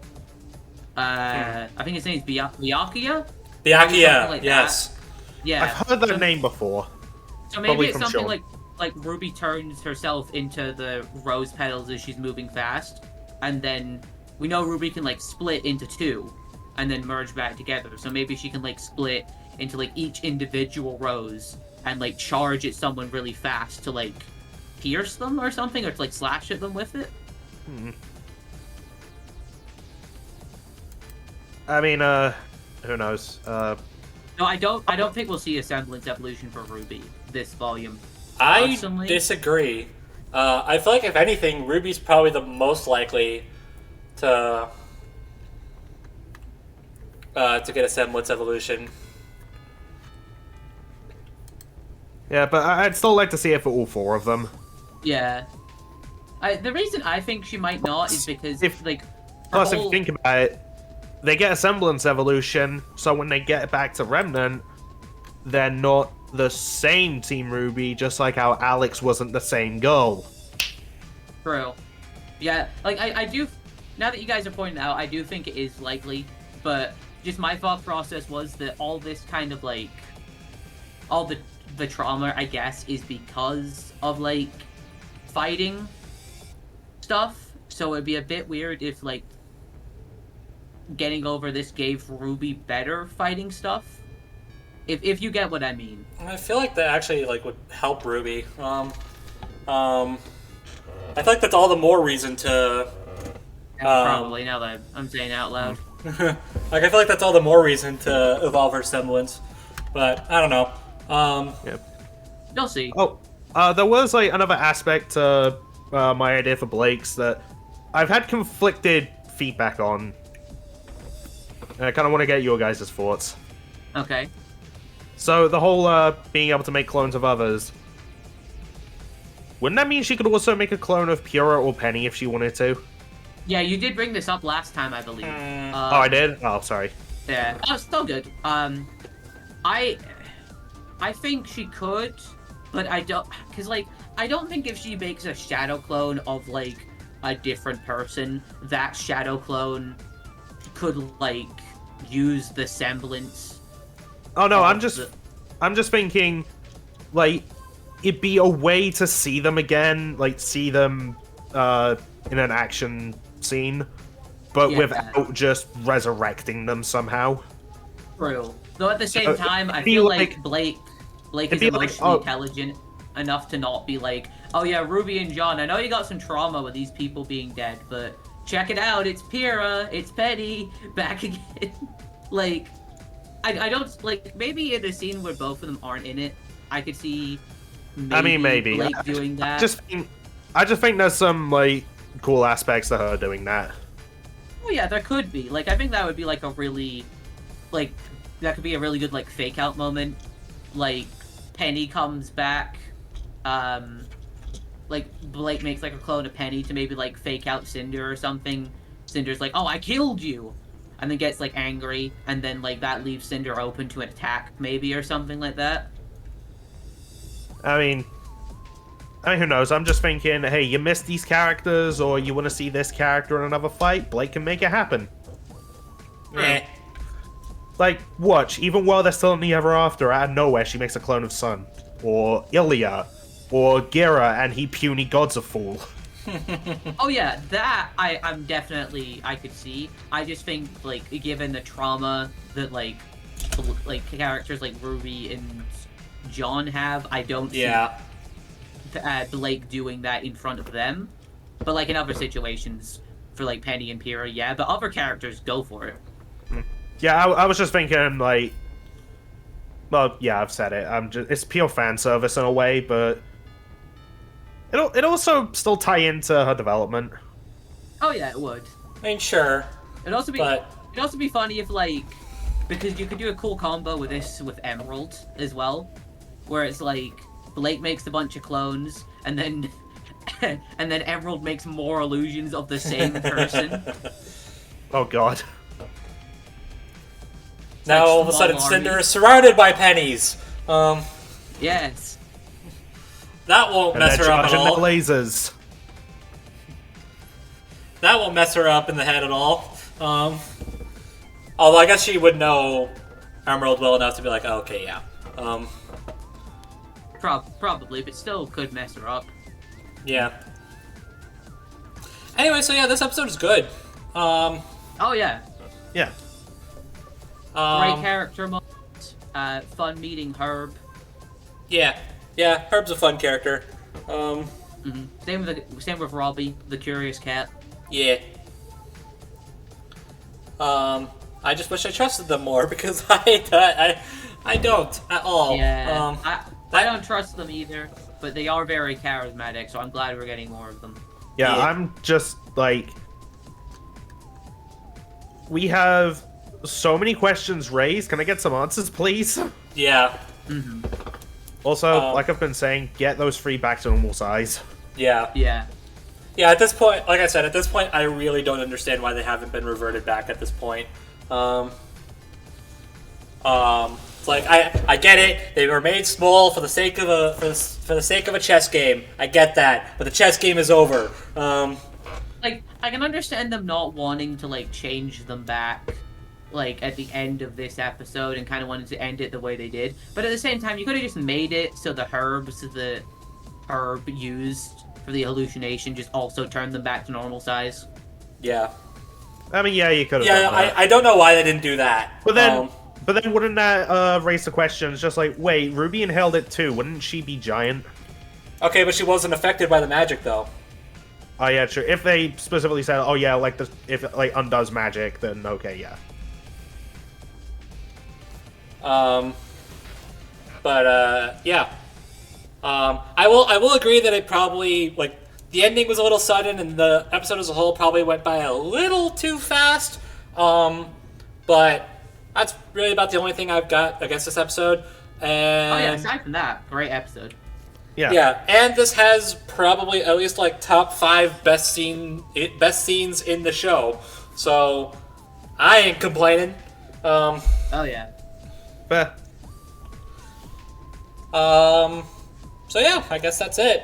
I think his name's Byakuya? Byakuya, like yes. That. Yeah. I've heard that name before. So maybe it's something like RWBY turns herself into the rose petals as she's moving fast, and then we know RWBY can like split into two, and then merge back together. So maybe she can like split into like each individual rose, and like charge at someone really fast to like pierce them or something, or to like slash at them with it. I mean, who knows? No, I don't think we'll see a semblance evolution for RWBY this volume. I disagree. I feel like if anything, RWBY's probably the most likely to get a semblance evolution. Yeah, but I'd still like to see it for all four of them. Yeah. The reason I think she might not is because if like plus if you think about it, they get a semblance evolution, so when they get back to Remnant, they're not the same Team RWBY, just like how Alex wasn't the same girl. True. Yeah, like, I do... Now that you guys are pointing out, I do think it is likely, but just my thought process was that all this kind of, like... All the trauma, I guess, is because of, like, fighting stuff. So it'd be a bit weird if, like, getting over this gave RWBY better fighting stuff. If you get what I mean. I feel like that actually like would help RWBY. I feel like that's all the more reason to. Probably now that I'm saying it out loud. Like I feel like that's all the more reason to evolve her semblance, but I don't know. Yep. You'll see. Oh, there was like another aspect to my idea for Blake's that I've had conflicted feedback on. And I kind of want to get your guys' thoughts. Okay. So the whole being able to make clones of others. Wouldn't that mean she could also make a clone of Pura or Penny if she wanted to? Yeah, you did bring this up last time, I believe. Oh, I did? Oh, sorry. Yeah, oh, still good. I think she could, but I don't, cause like I don't think if she makes a shadow clone of like a different person, that shadow clone could like use the semblance. Oh no, I'm just thinking, like, it'd be a way to see them again, like see them in an action scene, but without just resurrecting them somehow. True. Though at the same time, I feel like Blake is emotionally intelligent enough to not be like, oh yeah, Ruby and John, I know you got some trauma with these people being dead, but check it out, it's Pyrrha, it's Penny, back again. Like, I don't, like, maybe in a scene where both of them aren't in it, I could see maybe Blake doing that. I just think there's some, like, cool aspects to her doing that. Oh yeah, there could be. Like, I think that would be, like, a really, like, that could be a really good, like, fake-out moment. Like, Penny comes back, like, Blake makes, like, a clone of Penny to maybe, like, fake out Cinder or something. Cinder's like, oh, I killed you! And then gets, like, angry, and then, like, that leaves Cinder open to an attack, maybe, or something like that. I mean, who knows? I'm just thinking, hey, you missed these characters, or you want to see this character in another fight? Blake can make it happen. Eh. Like, watch, even while they're still in the Ever After, out of nowhere, she makes a clone of Sun. Or Ilya. Or Gira, and he puny god's a fool. Oh yeah, that I'm definitely, I could see. I just think, like, given the trauma that, like characters like RWBY and John have, I don't see Blake doing that in front of them. But, like, in other situations, for, like, Penny and Pyrrha, yeah, but other characters, go for it. Yeah, I was just thinking, like... Well, yeah, I've said it. It's pure fan service in a way, but... It'll also still tie into her development. Oh yeah, it would. I mean, sure. It'd also be funny if, like... Because you could do a cool combo with this with Emerald as well. Where it's like, Blake makes a bunch of clones, and then... and then Emerald makes more illusions of the same person. Oh god. Now all of a sudden Cinder is surrounded by pennies. Yes. That won't mess her up at all. Lasers. That won't mess her up in the head at all. Although I guess she would know Emerald well enough to be like, oh, okay, yeah. Probably, but still could mess her up. Yeah. Anyway, so yeah, this episode is good. Oh yeah. Yeah. Great character moment. Fun meeting Herb. Yeah. Yeah, Herb's a fun character. Same with Robbie, the curious cat. Yeah. I just wish I trusted them more because I don't at all. Yeah. I don't trust them either, but they are very charismatic, so I'm glad we're getting more of them. Yeah, I'm just like, we have so many questions raised. Can I get some answers, please? Yeah. Also, like I've been saying, get those 3 back to normal size. Yeah. Yeah. Yeah, at this point, like I said, at this point, I really don't understand why they haven't been reverted back at this point. It's like I get it. They were made small for the sake of a chess game. I get that, but the chess game is over. Like, I can understand them not wanting to like change them back, like at the end of this episode, and kind of wanted to end it the way they did. But at the same time, you could have just made it so the herbs that Herb used for the hallucination just also turned them back to normal size. Yeah. I mean, yeah, you could have. Yeah, done that. I don't know why they didn't do that. But then wouldn't that raise the question? It's just like, wait, Ruby inhaled it too. Wouldn't she be giant? Okay, but she wasn't affected by the magic though. Oh yeah, true. If they specifically said, oh yeah, like if it like undoes magic, then okay, yeah. Yeah. I will agree that it probably, like, the ending was a little sudden and the episode as a whole probably went by a little too fast. But that's really about the only thing I've got against this episode. And Oh yeah, aside from that, great episode. Yeah. yeah, and this has probably at least like top 5 best scenes in the show. So I ain't complaining. Oh yeah. Fair. So yeah, I guess that's it.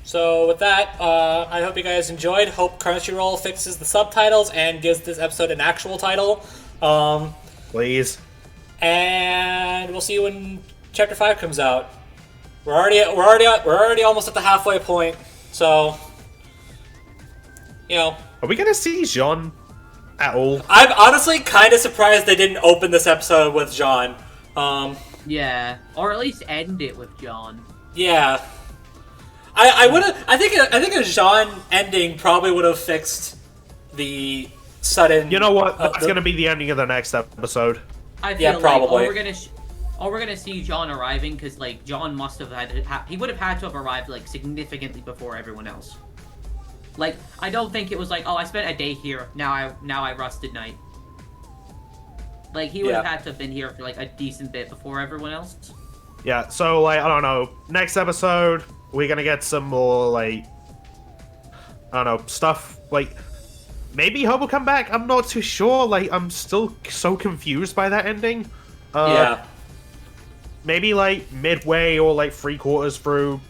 So with that, I hope you guys enjoyed. Hope Crunchyroll fixes the subtitles and gives this episode an actual title. Please. And we'll see you when Chapter 5 comes out. We're already almost at the halfway point. So, you know, Are we gonna see Jean at all? I'm honestly kind of surprised they didn't open this episode with Jean. Yeah, or at least end it with John. Yeah. I think a Jean ending probably would have fixed the sudden. You know what? That's gonna be the ending of the next episode. I feel Yeah, like probably. we're gonna see John arriving because like John must have he would have had to have arrived like significantly before everyone else. Like I don't think it was like, oh, I spent a day here, now I rusted night. Like he would have had to have been here for like a decent bit before everyone else. Yeah. So like, I don't know. Next episode, we're gonna get some more like, I don't know, stuff like. Maybe Hope will come back. I'm not too sure. Like, I'm still so confused by that ending. Yeah. Maybe like midway or like 3/4 through,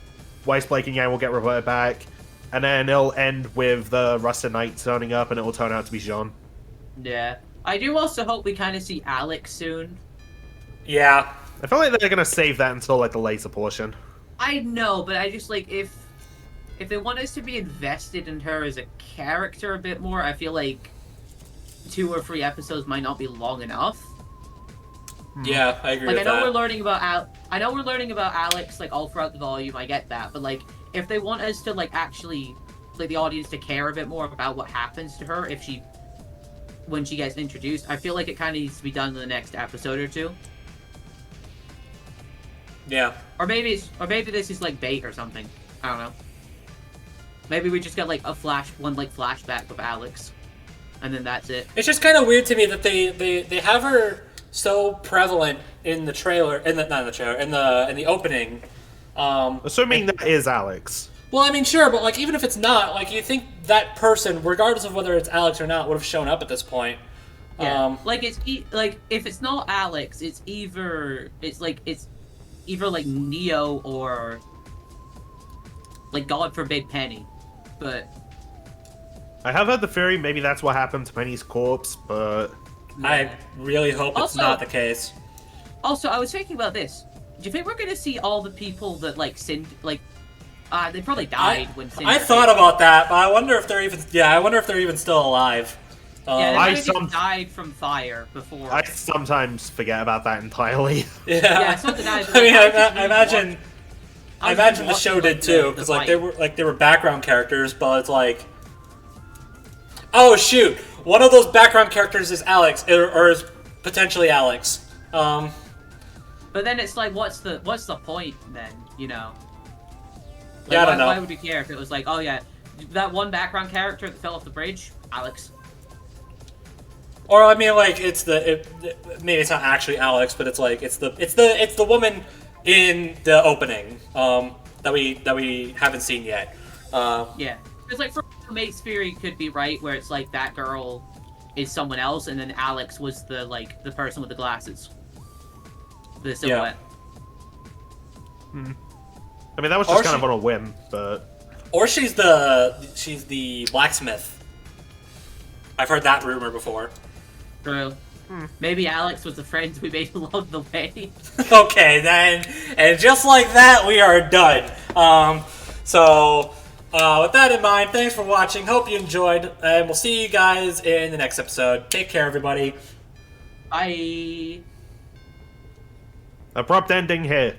Weiss Blake and Yang will get reverted back, and then it'll end with the Rusted Knight turning up, and it will turn out to be Jean. Yeah. I do also hope we kind of see Alex soon. Yeah. I feel like they're gonna save that until like the later portion. I know, but I just like if they want us to be invested in her as a character a bit more, I feel like 2 or 3 episodes might not be long enough. Yeah, I agree Like with I know that. we're learning about Alex like all throughout the volume. I get that, but like if they want us to like actually like the audience to care a bit more about what happens to her when she gets introduced, I feel like it kind of needs to be done in the next episode or 2. Yeah. Or maybe this is like bait or something. I don't know. Maybe we just get like one flashback with Alex, and then that's it. It's just kind of weird to me that they have her so prevalent in the trailer, not in the trailer, in the opening. Assuming that is Alex. Well, I mean, sure, but like even if it's not, like you think that person, regardless of whether it's Alex or not, would have shown up at this point. Yeah. Like it's like if it's not Alex, it's either like Neo or like God forbid Penny. But I have heard the theory maybe that's what happened to Penny's corpse, but I really hope it's Also- not the case. also, I was thinking about this. Do you think we're gonna see all the people that like sinned like they probably died when Cinder I thought about that, but I wonder if they're even still alive. Yeah, they I might have died from fire before. I sometimes forget about that entirely. Yeah. so did I. I mean, I just really imagine. I imagine the show did too, the because like fight. they were background characters, but it's like, oh shoot, one of those background characters is Alex, or is potentially Alex. But then it's like, what's the point then? You know? Like, Yeah, I don't know. Why would we care if it was like, oh yeah, that one background character that fell off the bridge, Alex. Or I mean, like maybe it's not actually Alex, but it's like it's the woman in the opening that we haven't seen yet. Yeah, it's like for Mate's theory could be right, where it's like that girl is someone else, and then Alex was the person with the glasses, the silhouette. I mean, that was just kind of on a whim, but or she's the blacksmith. I've heard that rumor before. True. Maybe Alex was the friend we made along the way. Okay, then, and just like that, we are done. With that in mind, thanks for watching. Hope you enjoyed, and we'll see you guys in the next episode. Take care, everybody. Bye. abrupt ending here.